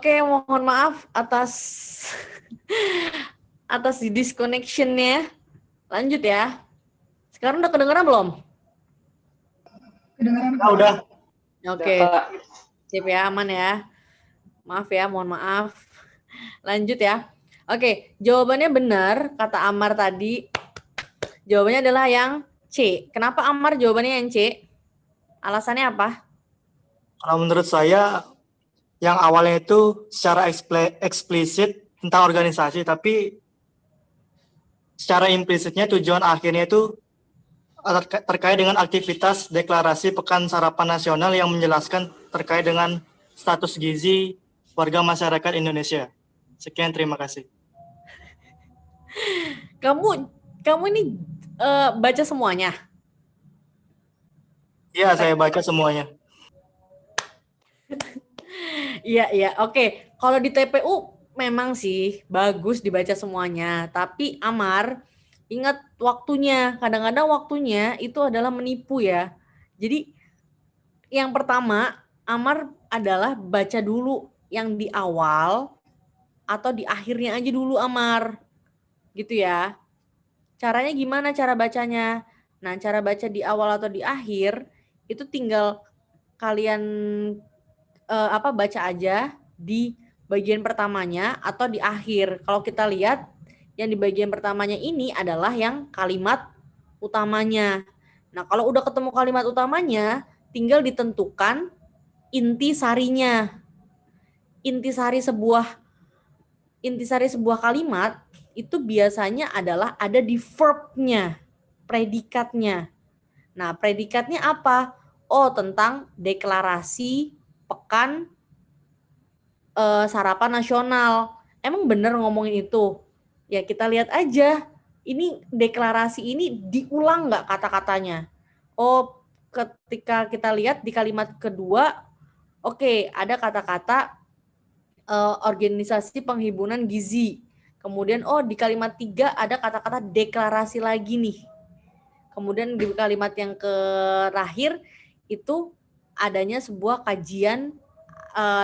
Oke, mohon maaf atas disconnection-nya. Lanjut ya. Sekarang udah kedengeran belum? Kedengaran Udah. Oke. Udah, Kak. Sip ya, aman ya. Maaf ya, mohon maaf. Lanjut ya. Oke, jawabannya benar kata Amar tadi. Jawabannya adalah yang C. Kenapa Amar jawabannya yang C? Alasannya apa? Kalau menurut saya, yang awalnya itu secara eksplisit tentang organisasi, tapi secara implisitnya tujuan akhirnya itu terkait dengan aktivitas deklarasi Pekan Sarapan Nasional yang menjelaskan terkait dengan status gizi warga masyarakat Indonesia. Sekian, terima kasih. Kamu ini baca semuanya? Iya, saya baca semuanya. Iya. Oke, kalau di TPU memang sih bagus dibaca semuanya. Tapi Amar, ingat waktunya. Kadang-kadang waktunya itu adalah menipu ya. Jadi yang pertama, Amar adalah baca dulu yang di awal atau di akhirnya aja dulu Amar. Gitu ya. Caranya gimana cara bacanya? Nah, cara baca di awal atau di akhir itu tinggal kalian baca aja di bagian pertamanya atau di akhir. Kalau kita lihat yang di bagian pertamanya ini adalah yang kalimat utamanya. Nah, kalau udah ketemu kalimat utamanya, tinggal ditentukan inti sarinya. Intisari sebuah kalimat itu biasanya adalah ada di verb-nya, predikatnya. Nah, predikatnya apa? Oh, tentang deklarasi pekan sarapan nasional. Emang bener ngomongin itu? Ya kita lihat aja. Ini deklarasi ini diulang nggak kata-katanya? Oh, ketika kita lihat di kalimat kedua, oke, ada kata-kata organisasi penghimpunan gizi. Kemudian di kalimat 3 ada kata-kata deklarasi lagi nih. Kemudian di kalimat yang terakhir itu adanya sebuah kajian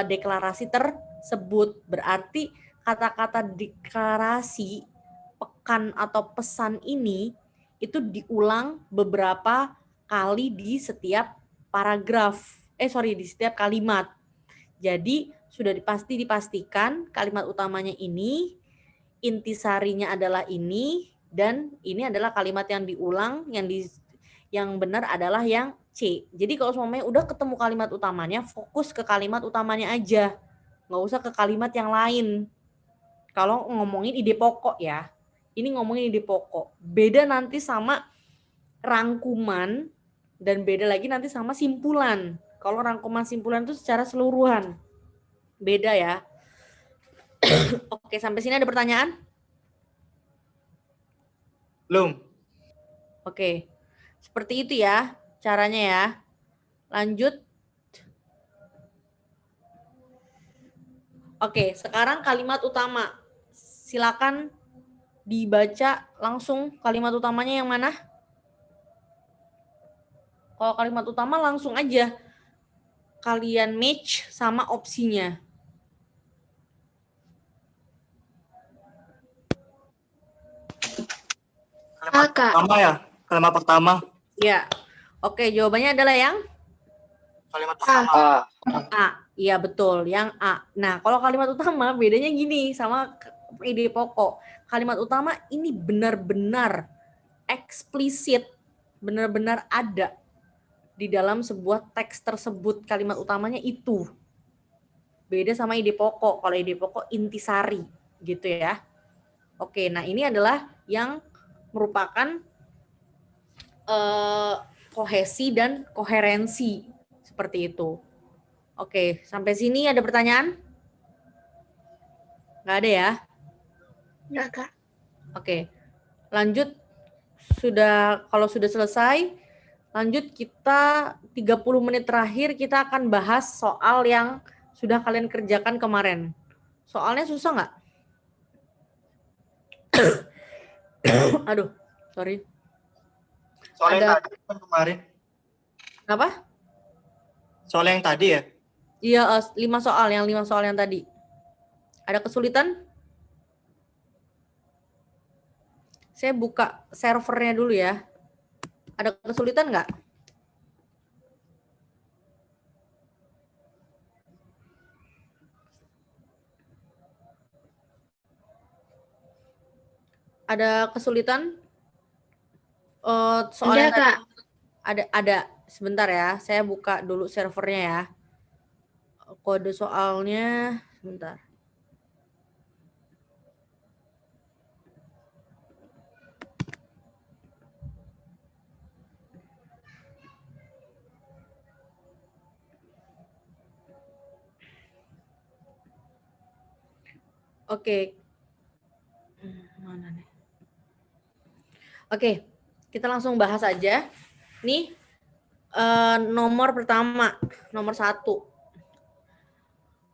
deklarasi tersebut. Berarti kata-kata deklarasi, pekan atau pesan ini itu diulang beberapa kali di setiap paragraf. Di setiap kalimat. Jadi sudah dipastikan kalimat utamanya ini, intisarinya adalah ini, dan ini adalah kalimat yang diulang, yang benar adalah yang C. Jadi kalau semuanya udah ketemu kalimat utamanya, fokus ke kalimat utamanya aja. Nggak usah ke kalimat yang lain. Kalau ngomongin ide pokok ya, ini ngomongin ide pokok. Beda nanti sama rangkuman, dan beda lagi nanti sama simpulan. Kalau rangkuman simpulan itu secara seluruhan. Beda ya. Oke, sampai sini ada pertanyaan? Belum. Oke. Seperti itu ya caranya ya. Lanjut. Oke, sekarang kalimat utama. Silakan dibaca langsung kalimat utamanya yang mana? Kalau kalimat utama langsung aja kalian match sama opsinya. Kalimat pertama ya? Kalimat pertama. Ya. Oke, jawabannya adalah yang Kalimat pertama. A. Iya betul, yang A. Nah, kalau kalimat utama bedanya gini sama ide pokok. Kalimat utama ini benar-benar eksplisit, benar-benar ada di dalam sebuah teks tersebut, kalimat utamanya itu. Beda sama ide pokok. Kalau ide pokok intisari gitu ya. Oke, nah ini adalah yang merupakan kohesi dan koherensi seperti itu. Oke, sampai sini ada pertanyaan? Nggak ada ya? Enggak, Kak. Oke, lanjut. Kalau sudah selesai, lanjut kita 30 menit terakhir kita akan bahas soal yang sudah kalian kerjakan kemarin. Soalnya susah nggak? Aduh, sorry. Soal yang Ada- tadi kan kemarin. Apa? Soal yang tadi ya? Iya, 5 soal yang tadi. Ada kesulitan? Saya buka servernya dulu ya. Ada kesulitan nggak? Ada kesulitan? Soal yang Ada, Kak. ada. Sebentar ya, saya buka dulu servernya ya. Kode soalnya, sebentar. Oke. Mana nih? Oke, kita langsung bahas aja. Nih, nomor pertama, nomor 1.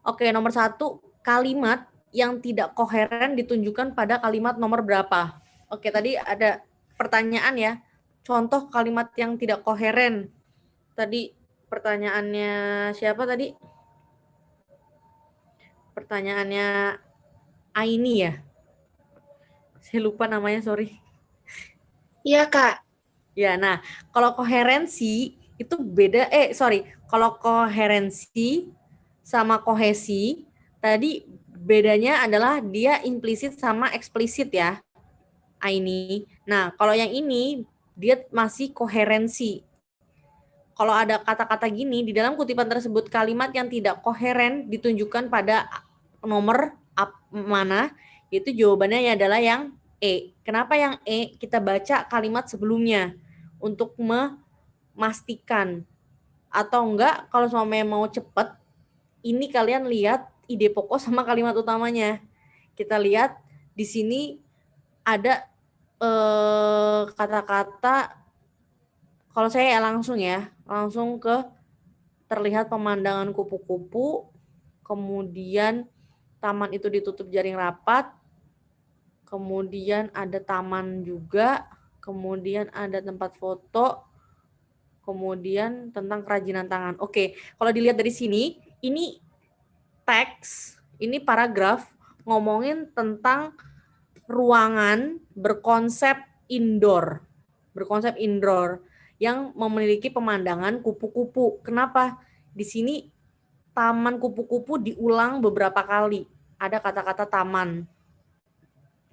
Oke, nomor 1, kalimat yang tidak koheren ditunjukkan pada kalimat nomor berapa? Oke, tadi ada pertanyaan ya. Contoh kalimat yang tidak koheren. Tadi pertanyaannya siapa tadi? Pertanyaannya Aini ya. Saya lupa namanya, sorry. Iya, Kak. Ya, nah, kalau koherensi itu beda, kalau koherensi sama kohesi, tadi bedanya adalah dia implisit sama eksplisit ya, ini. Nah, kalau yang ini, dia masih koherensi. Kalau ada kata-kata gini, di dalam kutipan tersebut kalimat yang tidak koheren ditunjukkan pada nomor mana, itu jawabannya adalah yang E. Kenapa yang E? Kita baca kalimat sebelumnya untuk memastikan. Atau enggak, kalau semuanya mau cepet, ini kalian lihat ide pokok sama kalimat utamanya. Kita lihat di sini ada kata-kata, kalau saya langsung ke terlihat pemandangan kupu-kupu, kemudian taman itu ditutup jaring rapat, kemudian ada taman juga, kemudian ada tempat foto, kemudian tentang kerajinan tangan. Oke, kalau dilihat dari sini, ini teks, ini paragraf ngomongin tentang ruangan berkonsep indoor yang memiliki pemandangan kupu-kupu. Kenapa? Di sini taman kupu-kupu diulang beberapa kali. Ada kata-kata taman.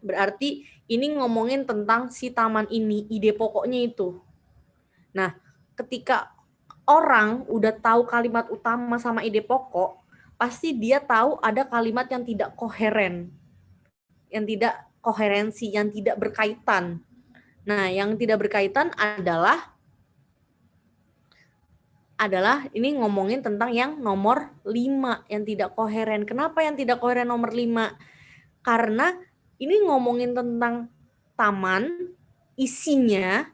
Berarti ini ngomongin tentang si taman ini, ide pokoknya itu. Nah, ketika orang udah tahu kalimat utama sama ide pokok, pasti dia tahu ada kalimat yang tidak koheren, yang tidak koherensi, yang tidak berkaitan. Nah, yang tidak berkaitan adalah ini ngomongin tentang yang nomor 5, yang tidak koheren. Kenapa yang tidak koheren nomor 5? Karena ini ngomongin tentang taman, isinya,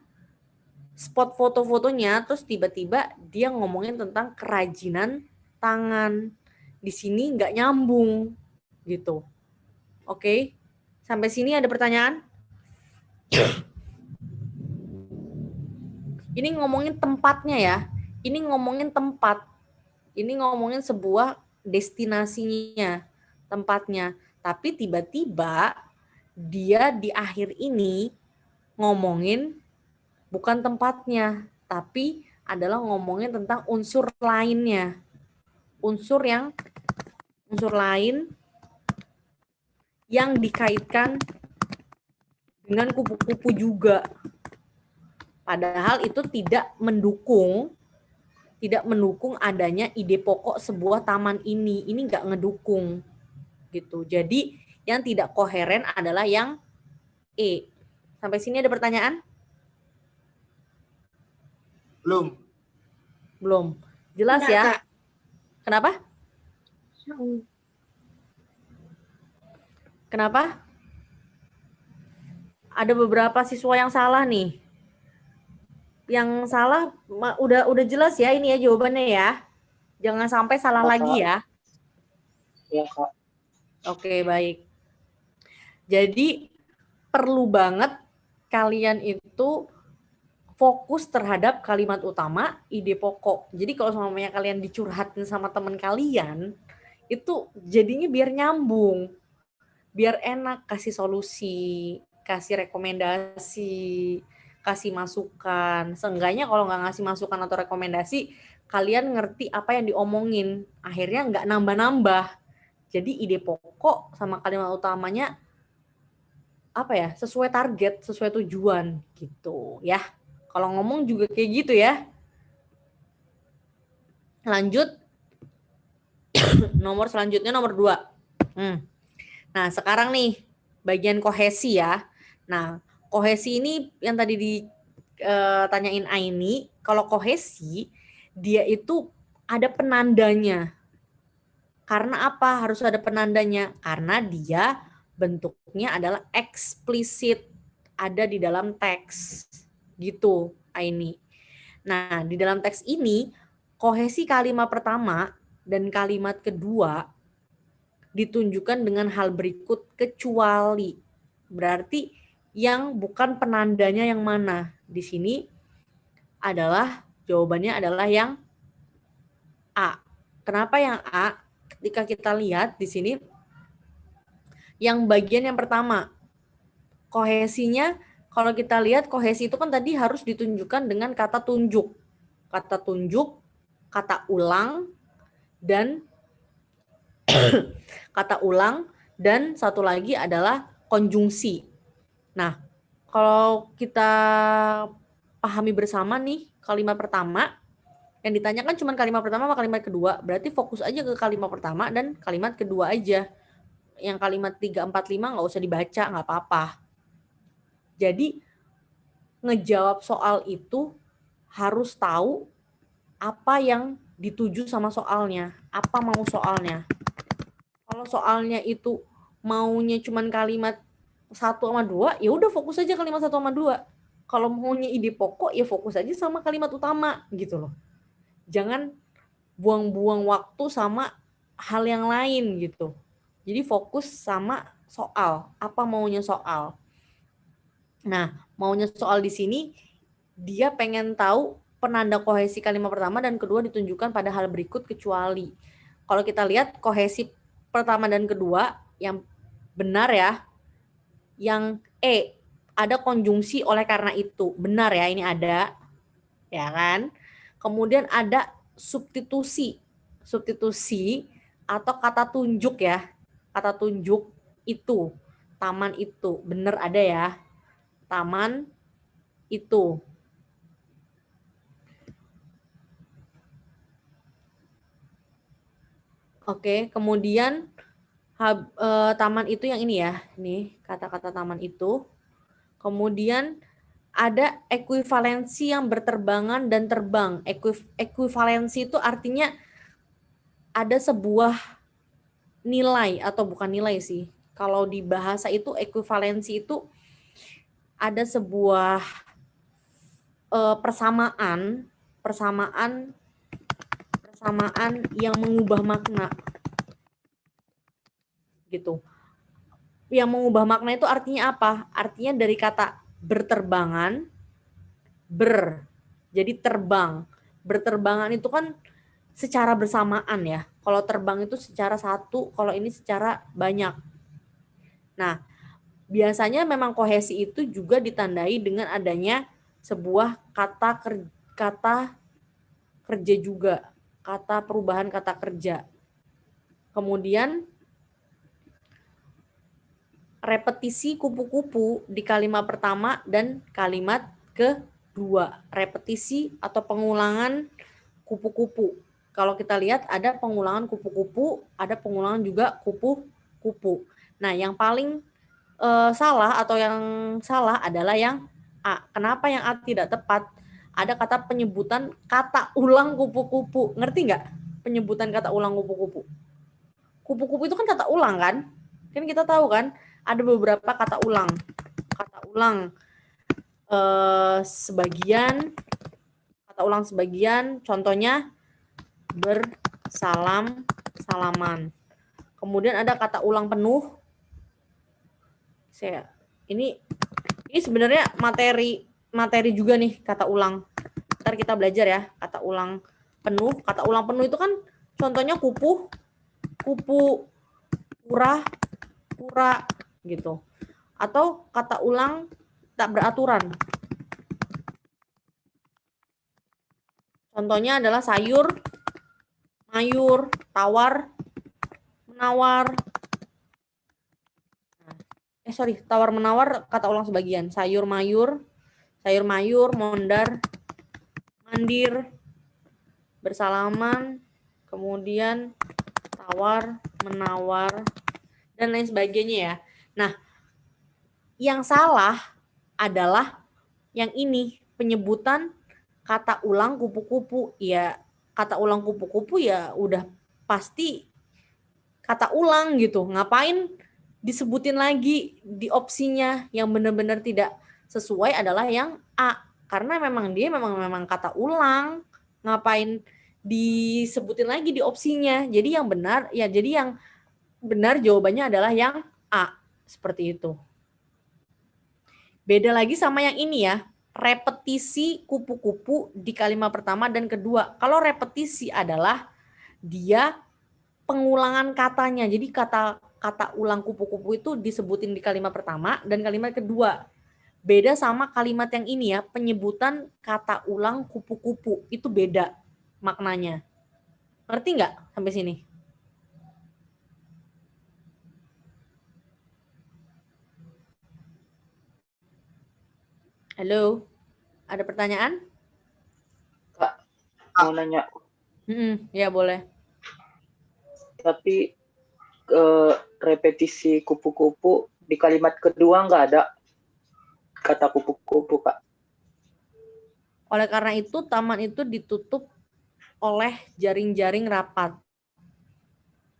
spot foto-fotonya, terus tiba-tiba dia ngomongin tentang kerajinan tangan. Di sini nggak nyambung, gitu. Oke, sampai sini ada pertanyaan? Ini ngomongin tempatnya ya. Ini ngomongin tempat. Ini ngomongin sebuah destinasinya, tempatnya. Tapi tiba-tiba dia di akhir ini ngomongin bukan tempatnya, tapi adalah ngomongin tentang unsur lainnya. Unsur lain yang dikaitkan dengan kupu-kupu juga. Padahal itu tidak mendukung adanya ide pokok sebuah taman ini. Ini nggak ngedukung gitu. Jadi yang tidak koheren adalah yang E. Sampai sini ada pertanyaan? Belum. Jelas Enggak, ya? Kak. Kenapa? Kenapa? Ada beberapa siswa yang salah nih. Yang salah udah jelas ya ini ya jawabannya ya. Jangan sampai salah lagi ya. Iya, Kak. Oke, baik. Jadi perlu banget kalian itu fokus terhadap kalimat utama, ide pokok. Jadi kalau semuanya kalian dicurhatin sama teman kalian, itu jadinya biar nyambung. Biar enak kasih solusi, kasih rekomendasi, kasih masukan. Seenggaknya kalau nggak ngasih masukan atau rekomendasi, kalian ngerti apa yang diomongin. Akhirnya nggak nambah-nambah. Jadi ide pokok sama kalimat utamanya sesuai target, sesuai tujuan gitu ya. Kalau ngomong juga kayak gitu ya. Lanjut. Nomor selanjutnya nomor 2. Nah, sekarang nih bagian kohesi ya. Nah, kohesi ini yang tadi ditanyain Aini, kalau kohesi dia itu ada penandanya. Karena apa harus ada penandanya? Karena dia bentuknya adalah eksplisit, ada di dalam teks. Gitu, Aini. Nah, di dalam teks ini kohesi kalimat pertama dan kalimat kedua ditunjukkan dengan hal berikut kecuali. Berarti yang bukan penandanya yang mana? Di sini jawabannya adalah yang A. Kenapa yang A? Ketika kita lihat di sini yang bagian yang pertama kohesinya, kalau kita lihat kohesi itu kan tadi harus ditunjukkan dengan kata tunjuk. Kata tunjuk, kata ulang, dan kata ulang, dan satu lagi adalah konjungsi. Nah, kalau kita pahami bersama nih, kalimat pertama, yang ditanyakan cuma kalimat pertama sama kalimat kedua, berarti fokus aja ke kalimat pertama dan kalimat kedua aja. Yang kalimat 3, 4, 5 nggak usah dibaca, nggak apa-apa. Jadi, ngejawab soal itu harus tahu apa yang dituju sama soalnya, apa mau soalnya. Kalau soalnya itu maunya cuman kalimat 1 sama 2, ya udah fokus aja kalimat 1 sama 2. Kalau maunya ide pokok, ya fokus aja sama kalimat utama gitu loh. Jangan buang-buang waktu sama hal yang lain gitu. Jadi fokus sama soal, apa maunya soal. Nah, maunya soal di sini dia pengen tahu penanda kohesi kalimat pertama dan kedua ditunjukkan pada hal berikut kecuali. Kalau kita lihat kohesi pertama dan kedua yang benar ya, yang ada konjungsi oleh karena itu. Benar ya, ini ada. Ya kan? Kemudian ada substitusi. Substitusi atau kata tunjuk ya. Kata tunjuk itu. Taman itu. Benar ada ya. Taman itu. Oke, kemudian taman itu yang ini ya. Nih, kata-kata taman itu. Kemudian ada ekuivalensi yang berterbangan dan terbang. Ekuivalensi itu artinya ada sebuah nilai atau bukan nilai sih. Kalau di bahasa itu ekuivalensi itu ada sebuah persamaan yang mengubah makna. Gitu. Yang mengubah makna itu artinya apa? Artinya dari kata berterbangan, jadi terbang. Berterbangan itu kan secara bersamaan ya. Kalau terbang itu secara satu, kalau ini secara banyak. Nah, biasanya memang kohesi itu juga ditandai dengan adanya sebuah kata kerja juga, kata perubahan kata kerja. Kemudian repetisi kupu-kupu di kalimat pertama dan kalimat kedua. Repetisi atau pengulangan kupu-kupu. Kalau kita lihat ada pengulangan kupu-kupu, ada pengulangan juga kupu-kupu. Nah, yang paling salah atau yang salah adalah yang A. Kenapa yang A tidak tepat? Ada kata penyebutan kata ulang kupu-kupu. Ngerti nggak? Penyebutan kata ulang kupu-kupu. Kupu-kupu itu kan kata ulang kan? Kan kita tahu kan? Ada beberapa kata ulang. Kata ulang sebagian, kata ulang sebagian, contohnya bersalam, salaman. Kemudian ada kata ulang penuh. Ini sebenarnya materi juga nih kata ulang. Ntar kita belajar ya kata ulang penuh. Kata ulang penuh itu kan contohnya kupu, pura, gitu. Atau kata ulang tak beraturan. Contohnya adalah sayur, mayur, tawar, menawar. Tawar menawar kata ulang sebagian. Sayur mayur, mondar, mandir, bersalaman, kemudian tawar, menawar, dan lain sebagainya ya. Nah, yang salah adalah yang ini, penyebutan kata ulang kupu-kupu. Ya, kata ulang kupu-kupu ya udah pasti kata ulang gitu. Ngapain disebutin lagi di opsinya? Yang benar-benar tidak sesuai adalah yang A. Karena memang dia memang kata ulang. Ngapain disebutin lagi di opsinya? Jadi yang benar jawabannya adalah yang A. Seperti itu. Beda lagi sama yang ini ya, repetisi kupu-kupu di kalimat pertama dan kedua. Kalau repetisi adalah dia pengulangan katanya. Jadi kata kata ulang kupu-kupu itu disebutin di kalimat pertama dan kalimat kedua. Beda sama kalimat yang ini ya, penyebutan kata ulang kupu-kupu itu beda maknanya. Ngerti nggak sampai sini? Halo, ada pertanyaan? Kak, mau nanya. Ya boleh. Tapi repetisi kupu-kupu di kalimat kedua nggak ada kata kupu-kupu, Kak. Oleh karena itu, taman itu ditutup oleh jaring-jaring rapat.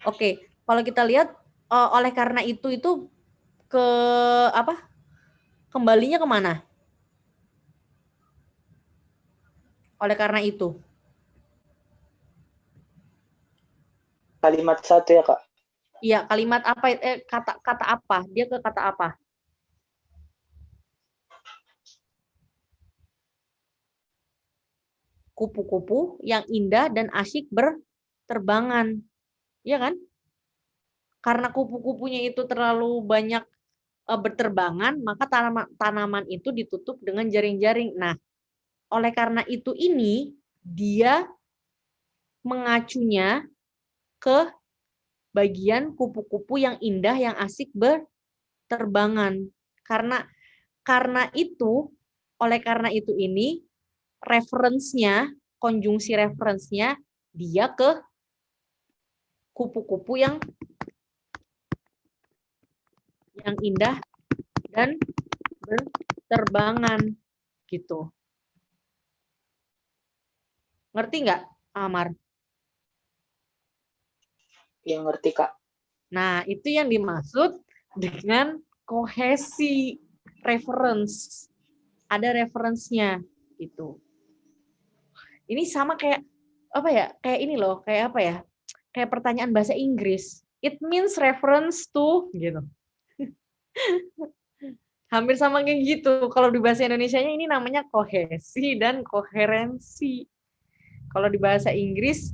Oke, kalau kita lihat, oleh karena itu ke apa? Kembalinya kemana? Oleh karena itu. Kalimat satu ya, Kak. Iya, kalimat apa? Kata apa? Dia ke kata apa? Kupu-kupu yang indah dan asyik berterbangan. Iya kan? Karena kupu-kupunya itu terlalu banyak berterbangan, maka tanaman itu ditutup dengan jaring-jaring. Nah, oleh karena itu ini dia mengacunya ke bagian kupu-kupu yang indah yang asik berterbangan. Karena itu, oleh karena itu ini referensinya, konjungsi referensinya dia ke kupu-kupu yang indah dan berterbangan gitu. Ngerti nggak, Amar? Yang ngerti, Kak. Nah, itu yang dimaksud dengan kohesi reference. Ada referensinya gitu. Ini sama kayak apa ya? Kayak ini loh, kayak apa ya? Kayak pertanyaan bahasa Inggris. It means reference to gitu. Hampir sama kayak gitu. Kalau di bahasa Indonesianya ini namanya kohesi dan koherensi. Kalau di bahasa Inggris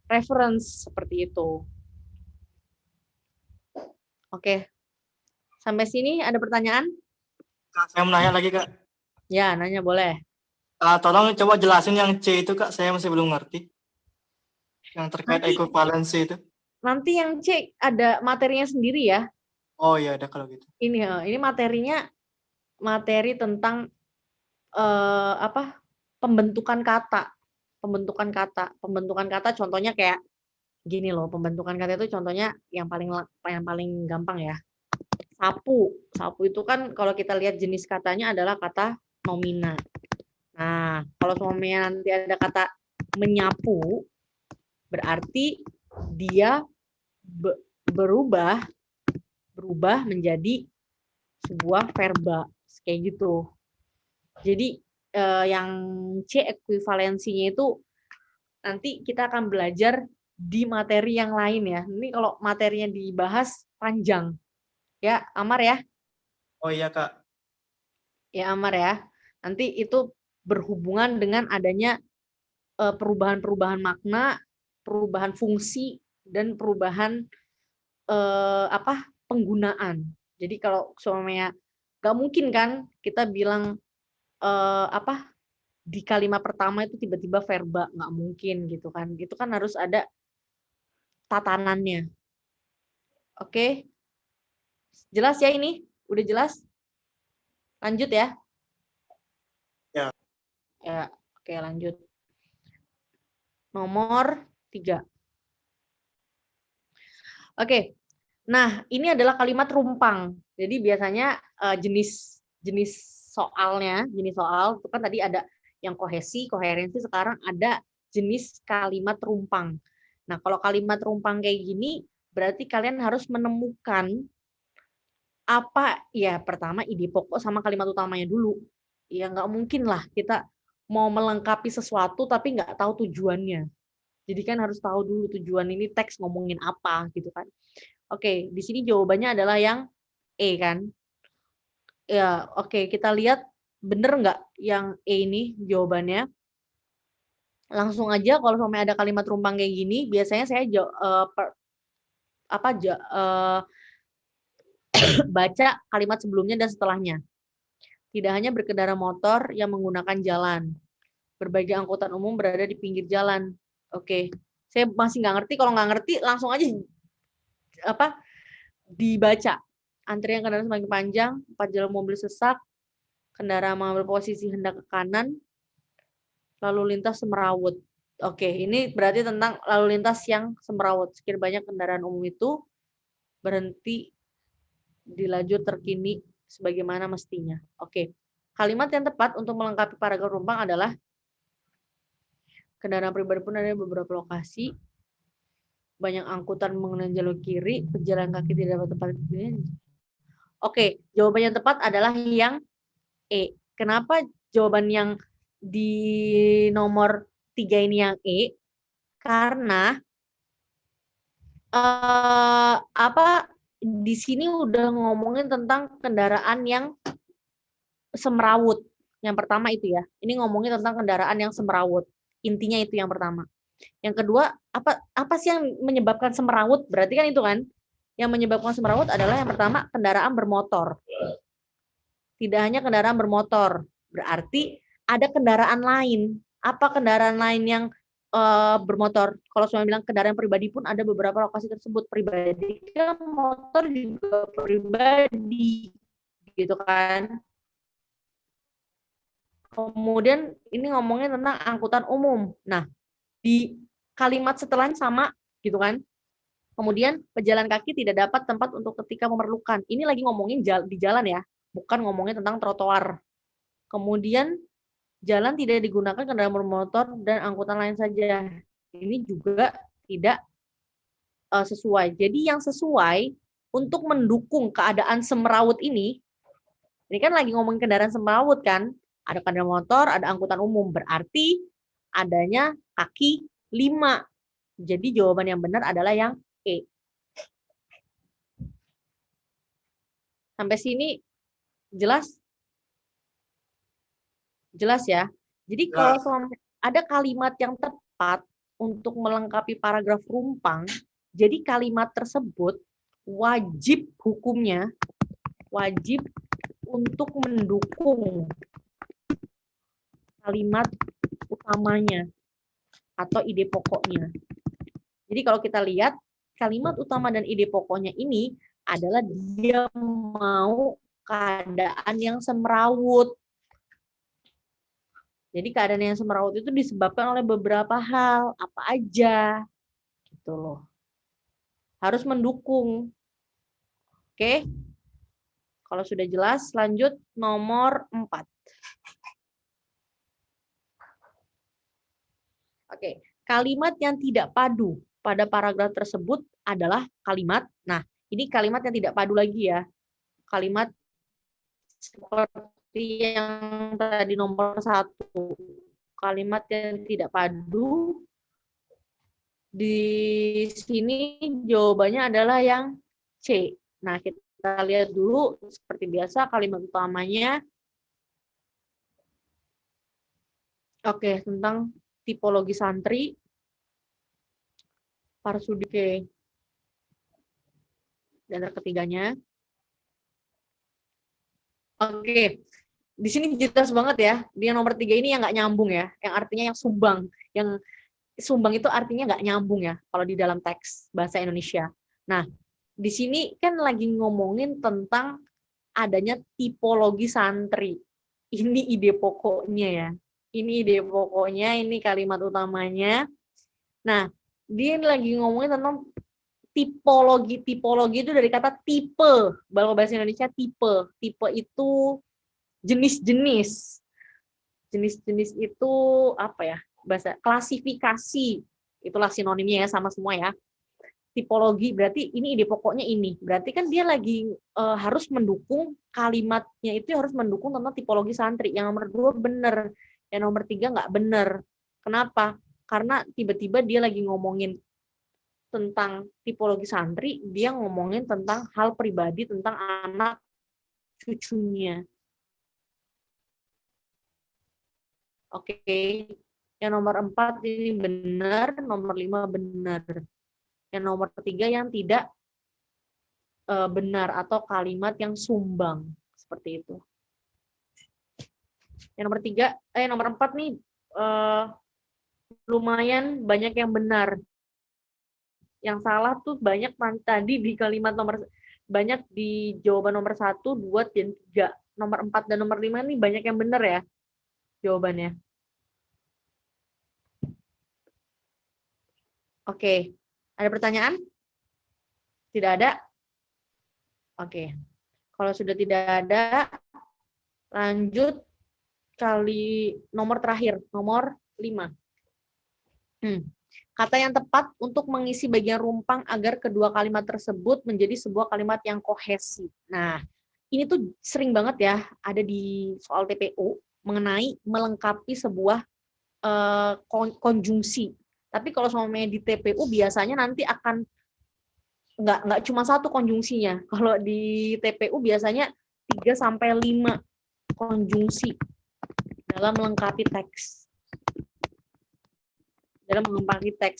reference seperti itu. Oke. Sampai sini ada pertanyaan? Kak, saya mau nanya lagi, Kak. Ya, nanya boleh. Tolong coba jelasin yang C itu, Kak. Saya masih belum ngerti. Yang terkait ekuivalensi itu. Nanti yang C ada materinya sendiri ya. Oh iya, ada kalau gitu. Ini materinya materi tentang pembentukan kata. Pembentukan kata contohnya kayak gini loh, pembentukan kata itu contohnya yang paling gampang ya. Sapu itu kan kalau kita lihat jenis katanya adalah kata nomina. Nah, kalau suaminya nanti ada kata menyapu, berarti dia berubah menjadi sebuah verba kayak gitu. Jadi yang C ekuivalensinya itu nanti kita akan belajar di materi yang lain ya. Ini kalau materinya dibahas panjang. Ya, Amar ya. Oh iya, Kak. Ya, Amar ya. Nanti itu berhubungan dengan adanya perubahan-perubahan makna, perubahan fungsi, dan perubahan penggunaan. Jadi kalau suaminya nggak mungkin kan kita bilang di kalimat pertama itu tiba-tiba verba, nggak mungkin gitu kan. Itu kan harus ada tatanannya. Oke. Jelas ya ini? Udah jelas? Lanjut ya? Ya. Ya, oke lanjut. Nomor 3. Oke. Nah, ini adalah kalimat rumpang. Jadi biasanya jenis soal itu kan tadi ada yang kohesi, koherensi, sekarang ada jenis kalimat rumpang. Nah, kalau kalimat rumpang kayak gini, berarti kalian harus menemukan apa ya, pertama ide pokok sama kalimat utamanya dulu. Ya nggak mungkin lah kita mau melengkapi sesuatu tapi nggak tahu tujuannya. Jadi kan harus tahu dulu tujuan ini teks ngomongin apa gitu kan. Oke, di sini jawabannya adalah yang E kan. Ya, oke, kita lihat bener nggak yang E ini jawabannya. Langsung aja kalau sampai ada kalimat rumpang kayak gini, biasanya saya baca kalimat sebelumnya dan setelahnya. Tidak hanya berkendara motor yang menggunakan jalan. Berbagai angkutan umum berada di pinggir jalan. Oke, saya masih nggak ngerti. Kalau nggak ngerti, langsung aja dibaca. Antrian kendaraan semakin panjang, 4 jalur mobil sesak, kendaraan mengambil posisi hendak ke kanan, lalu lintas semrawut. Oke, ini berarti tentang lalu lintas yang semrawut. Sekian banyak kendaraan umum itu berhenti di lajur terkini sebagaimana mestinya. Oke, kalimat yang tepat untuk melengkapi paragraf penumpang adalah kendaraan pribadi pun ada di beberapa lokasi, banyak angkutan menggunakan jalur kiri, pejalan kaki tidak dapat tempat ini. Oke, jawaban yang tepat adalah yang E. Kenapa jawaban yang di nomor 3 ini yang E? Karena di sini udah ngomongin tentang kendaraan yang semrawut. Yang pertama itu ya. Ini ngomongin tentang kendaraan yang semrawut. Intinya itu yang pertama. Yang kedua, apa sih yang menyebabkan semrawut? Berarti kan itu kan. Yang menyebabkan semrawut adalah yang pertama kendaraan bermotor. Tidak hanya kendaraan bermotor. Berarti ada kendaraan lain. Apa kendaraan lain yang bermotor? Kalau saya bilang kendaraan pribadi pun ada beberapa lokasi tersebut pribadi. Kan motor juga pribadi, gitu kan? Kemudian ini ngomongin tentang angkutan umum. Nah, di kalimat setelahnya sama, gitu kan? Kemudian pejalan kaki tidak dapat tempat untuk ketika memerlukan. Ini lagi ngomongin di jalan ya, bukan ngomongin tentang trotoar. Kemudian jalan tidak digunakan kendaraan bermotor dan angkutan lain saja. Ini juga tidak sesuai. Jadi yang sesuai untuk mendukung keadaan semrawut ini kan lagi ngomongin kendaraan semrawut kan, ada kendaraan motor, ada angkutan umum, berarti adanya kaki 5. Jadi jawaban yang benar adalah yang E. Sampai sini jelas? Jelas ya. Jadi kalau ada kalimat yang tepat untuk melengkapi paragraf rumpang, jadi kalimat tersebut wajib hukumnya, wajib untuk mendukung kalimat utamanya atau ide pokoknya. Jadi kalau kita lihat, kalimat utama dan ide pokoknya ini adalah dia mau keadaan yang semrawut. Jadi keadaan yang semrawut itu disebabkan oleh beberapa hal, apa aja, gitu loh. Harus mendukung. Oke? Kalau sudah jelas, lanjut nomor 4. Oke, kalimat yang tidak padu pada paragraf tersebut adalah kalimat, nah ini kalimat yang tidak padu lagi ya. Kalimat seperti yang tadi nomor 1, kalimat yang tidak padu, di sini jawabannya adalah yang C. Nah, kita lihat dulu seperti biasa kalimat utamanya. Oke, tentang tipologi santri, Parsudike, dan ketiganya. Oke, di sini jelas banget ya. Di yang nomor 3 ini yang nggak nyambung ya, yang artinya yang sumbang. Yang sumbang itu artinya nggak nyambung ya, kalau di dalam teks bahasa Indonesia. Nah, di sini kan lagi ngomongin tentang adanya tipologi santri. Ini ide pokoknya ya. Ini ide pokoknya, ini kalimat utamanya. Nah, dia lagi ngomongin tentang tipologi. Tipologi itu dari kata tipe. Kalau bahasa Indonesia tipe. Tipe itu jenis-jenis. Jenis-jenis itu apa ya? Bahasa klasifikasi. Itulah sinonimnya ya, sama semua ya. Tipologi berarti ini ide pokoknya ini. Berarti kan dia lagi harus mendukung kalimatnya itu harus mendukung tentang tipologi santri. Yang nomor 2 benar. Yang nomor 3 nggak benar. Kenapa? Karena tiba-tiba dia lagi ngomongin tentang tipologi santri, dia ngomongin tentang hal pribadi, tentang anak cucunya. Oke, yang nomor 4 ini benar, nomor 5 benar. Yang nomor 3 yang tidak benar atau kalimat yang sumbang seperti itu. Yang nomor 4 nih lumayan banyak yang benar. Yang salah tuh banyak tadi di kalimat banyak di jawaban nomor 1, 2, dan 3. Nomor 4 dan nomor 5 nih banyak yang benar ya jawabannya. Oke, ada pertanyaan? Tidak ada? Oke, kalau sudah tidak ada, lanjut kali nomor terakhir, nomor 5. Kata yang tepat untuk mengisi bagian rumpang agar kedua kalimat tersebut menjadi sebuah kalimat yang kohesif. Nah, ini tuh sering banget ya ada di soal TPU mengenai melengkapi sebuah konjungsi. Tapi kalau soalnya di TPU biasanya nanti akan nggak cuma satu konjungsinya. Kalau di TPU biasanya 3-5 konjungsi dalam melengkapi teks.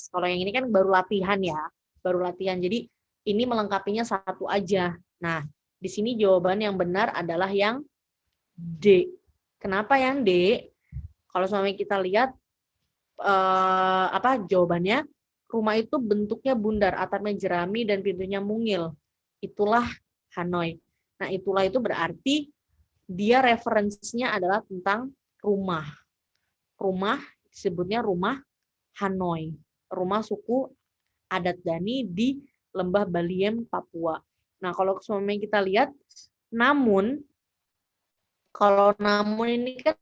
Kalau yang ini kan baru latihan ya, Jadi ini melengkapinya satu aja. Nah, di sini jawaban yang benar adalah yang D. Kenapa yang D? Kalau suami kita lihat jawabannya, rumah itu bentuknya bundar, atapnya jerami dan pintunya mungil. Itulah Hanoi. Nah, itulah itu berarti dia referensinya adalah tentang rumah. Rumah disebutnya rumah Hanoi, rumah suku adat Dani di Lembah Baliem, Papua. Nah, kalau suami kita lihat, namun ini kan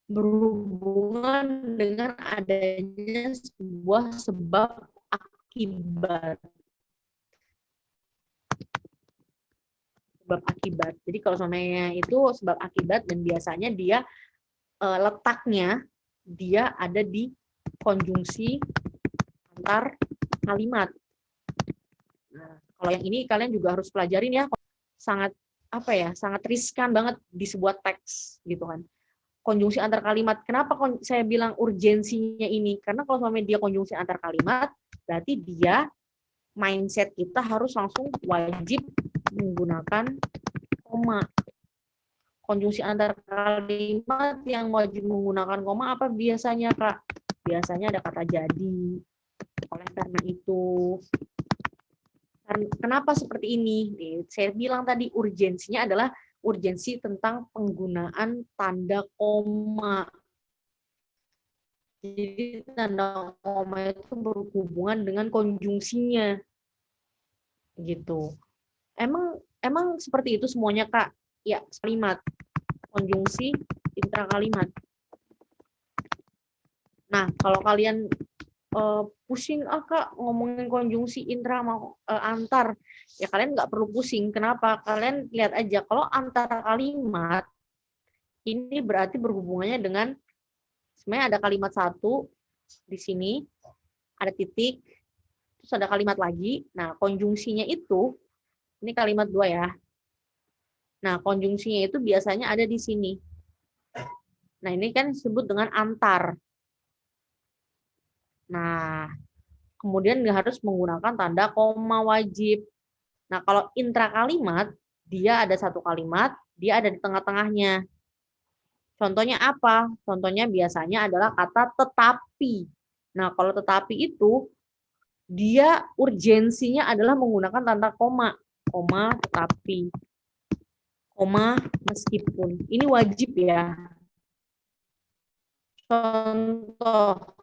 berhubungan dengan adanya sebuah sebab akibat. Jadi kalau suaminya itu sebab akibat dan biasanya dia letaknya dia ada di konjungsi antar kalimat. Nah, kalau yang ini kalian juga harus pelajarin ya, sangat riskan banget di sebuah teks gitu kan. Konjungsi antar kalimat. Kenapa saya bilang urgensinya ini? Karena kalau sama dia konjungsi antar kalimat, berarti dia mindset kita harus langsung wajib menggunakan koma. Konjungsi antar kalimat yang wajib menggunakan koma apa biasanya, Kak? Biasanya ada kata jadi. Oleh karena itu, kenapa seperti ini? Saya bilang tadi urgensinya adalah urgensi tentang penggunaan tanda koma. Jadi tanda koma itu berhubungan dengan konjungsinya. Gitu. Emang seperti itu semuanya, Kak? Ya, kalimat. Konjungsi intrakalimat. Nah, kalau kalian pusing, Kak, ngomongin konjungsi intra antar, ya kalian nggak perlu pusing. Kenapa? Kalian lihat aja, kalau antara kalimat, ini berarti berhubungannya dengan, sebenarnya ada kalimat satu, di sini, ada titik, terus ada kalimat lagi. Nah, konjungsinya itu, ini kalimat 2 ya. Nah, konjungsinya itu biasanya ada di sini. Nah, ini kan disebut dengan antar. Nah, kemudian harus menggunakan tanda koma wajib. Nah, kalau intrakalimat, dia ada satu kalimat, dia ada di tengah-tengahnya. Contohnya apa? Contohnya biasanya adalah kata tetapi. Nah, kalau tetapi itu, dia urgensinya adalah menggunakan tanda koma. Koma tetapi. Koma meskipun. Ini wajib ya. Contoh.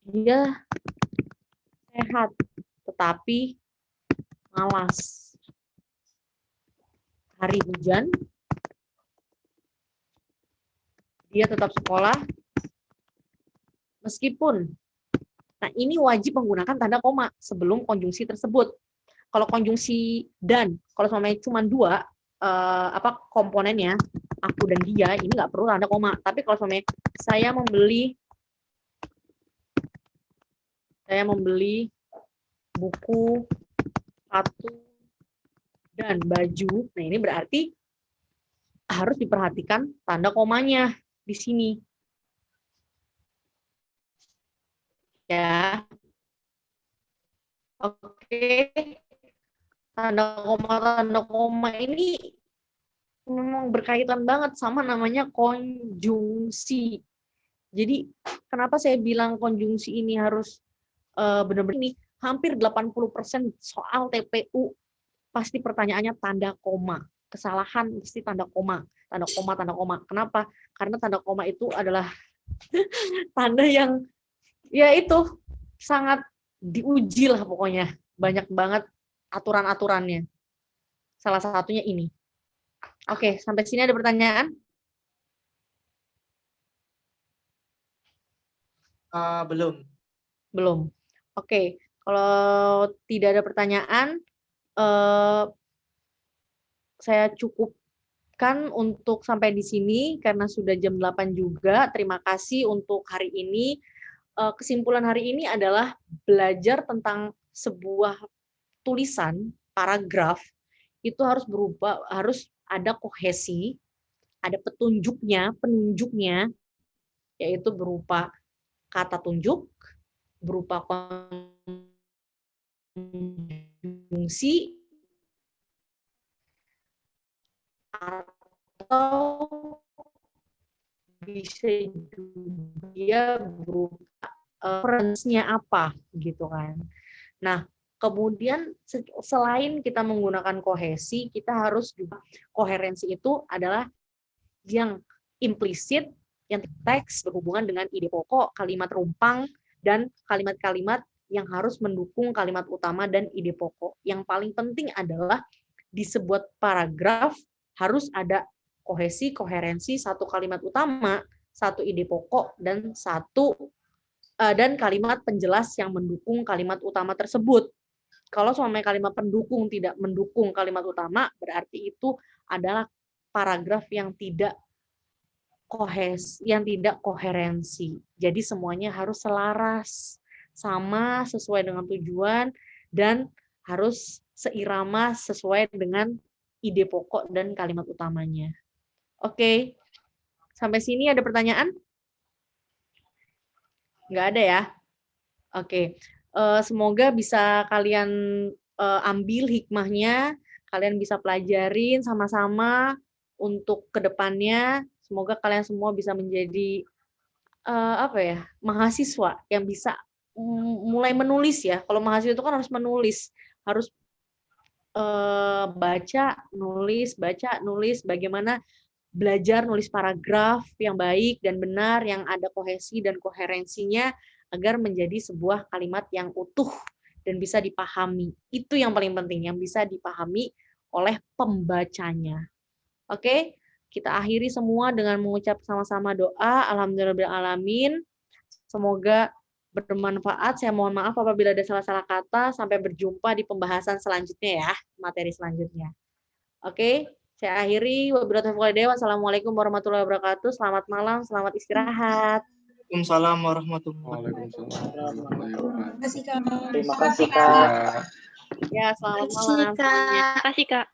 Dia sehat, tetapi malas. Hari hujan, dia tetap sekolah, meskipun. Nah, ini wajib menggunakan tanda koma sebelum konjungsi tersebut. Kalau konjungsi dan, kalau sama cuma 2, komponennya, aku dan dia, ini nggak perlu tanda koma. Tapi kalau sama saya membeli buku, sepatu, dan baju. Nah, ini berarti harus diperhatikan tanda komanya di sini. Ya. Oke. Tanda koma ini memang berkaitan banget sama namanya konjungsi. Jadi kenapa saya bilang konjungsi ini harus benar-benar ini hampir 80% soal TPU pasti pertanyaannya tanda koma. Kesalahan mesti tanda koma. Tanda koma. Kenapa? Karena tanda koma itu adalah tanda yang ya itu sangat diuji lah pokoknya. Banyak banget aturan-aturannya. Salah satunya ini. Oke, sampai sini ada pertanyaan? Belum. Belum. Oke, kalau tidak ada pertanyaan, saya cukupkan untuk sampai di sini karena sudah jam 8 juga. Terima kasih untuk hari ini. Kesimpulan hari ini adalah belajar tentang sebuah tulisan, paragraf, itu harus ada kohesi, ada penunjuknya, yaitu berupa kata tunjuk, berupa konjungsi, atau bisa juga berupa referensinya apa, gitu kan. Nah, kemudian selain kita menggunakan kohesi, kita harus juga koherensi itu adalah yang implisit, yang teks berhubungan dengan ide pokok, kalimat rumpang, dan kalimat-kalimat yang harus mendukung kalimat utama dan ide pokok. Yang paling penting adalah di sebuah paragraf harus ada kohesi, koherensi, satu kalimat utama, satu ide pokok, dan kalimat penjelas yang mendukung kalimat utama tersebut. Kalau selama kalimat pendukung tidak mendukung kalimat utama, berarti itu adalah paragraf yang tidak koherensi. Jadi semuanya harus selaras, sama, sesuai dengan tujuan, dan harus seirama sesuai dengan ide pokok dan kalimat utamanya. Oke, sampai sini ada pertanyaan? Nggak ada ya? Oke, semoga bisa kalian ambil hikmahnya, kalian bisa pelajarin sama-sama untuk kedepannya. Semoga kalian semua bisa menjadi mahasiswa yang bisa mulai menulis ya. Kalau mahasiswa itu kan harus menulis, harus baca, nulis, bagaimana belajar nulis paragraf yang baik dan benar, yang ada kohesi dan koherensinya, agar menjadi sebuah kalimat yang utuh dan bisa dipahami. Itu yang paling penting, yang bisa dipahami oleh pembacanya. Oke, kita akhiri semua dengan mengucap sama-sama doa. Alhamdulillahirrahmanirrahim. Semoga bermanfaat. Saya mohon maaf apabila ada salah-salah kata. Sampai berjumpa di pembahasan selanjutnya ya, materi selanjutnya. Oke, saya akhiri. Wassalamualaikum warahmatullahi wabarakatuh. Selamat malam, selamat istirahat. Waalaikumsalam warahmatullahi Waalaikumsalam. Terima kasih, Kak. Ya, selamat Terima kasih, malam. Kak. Terima kasih, Kak.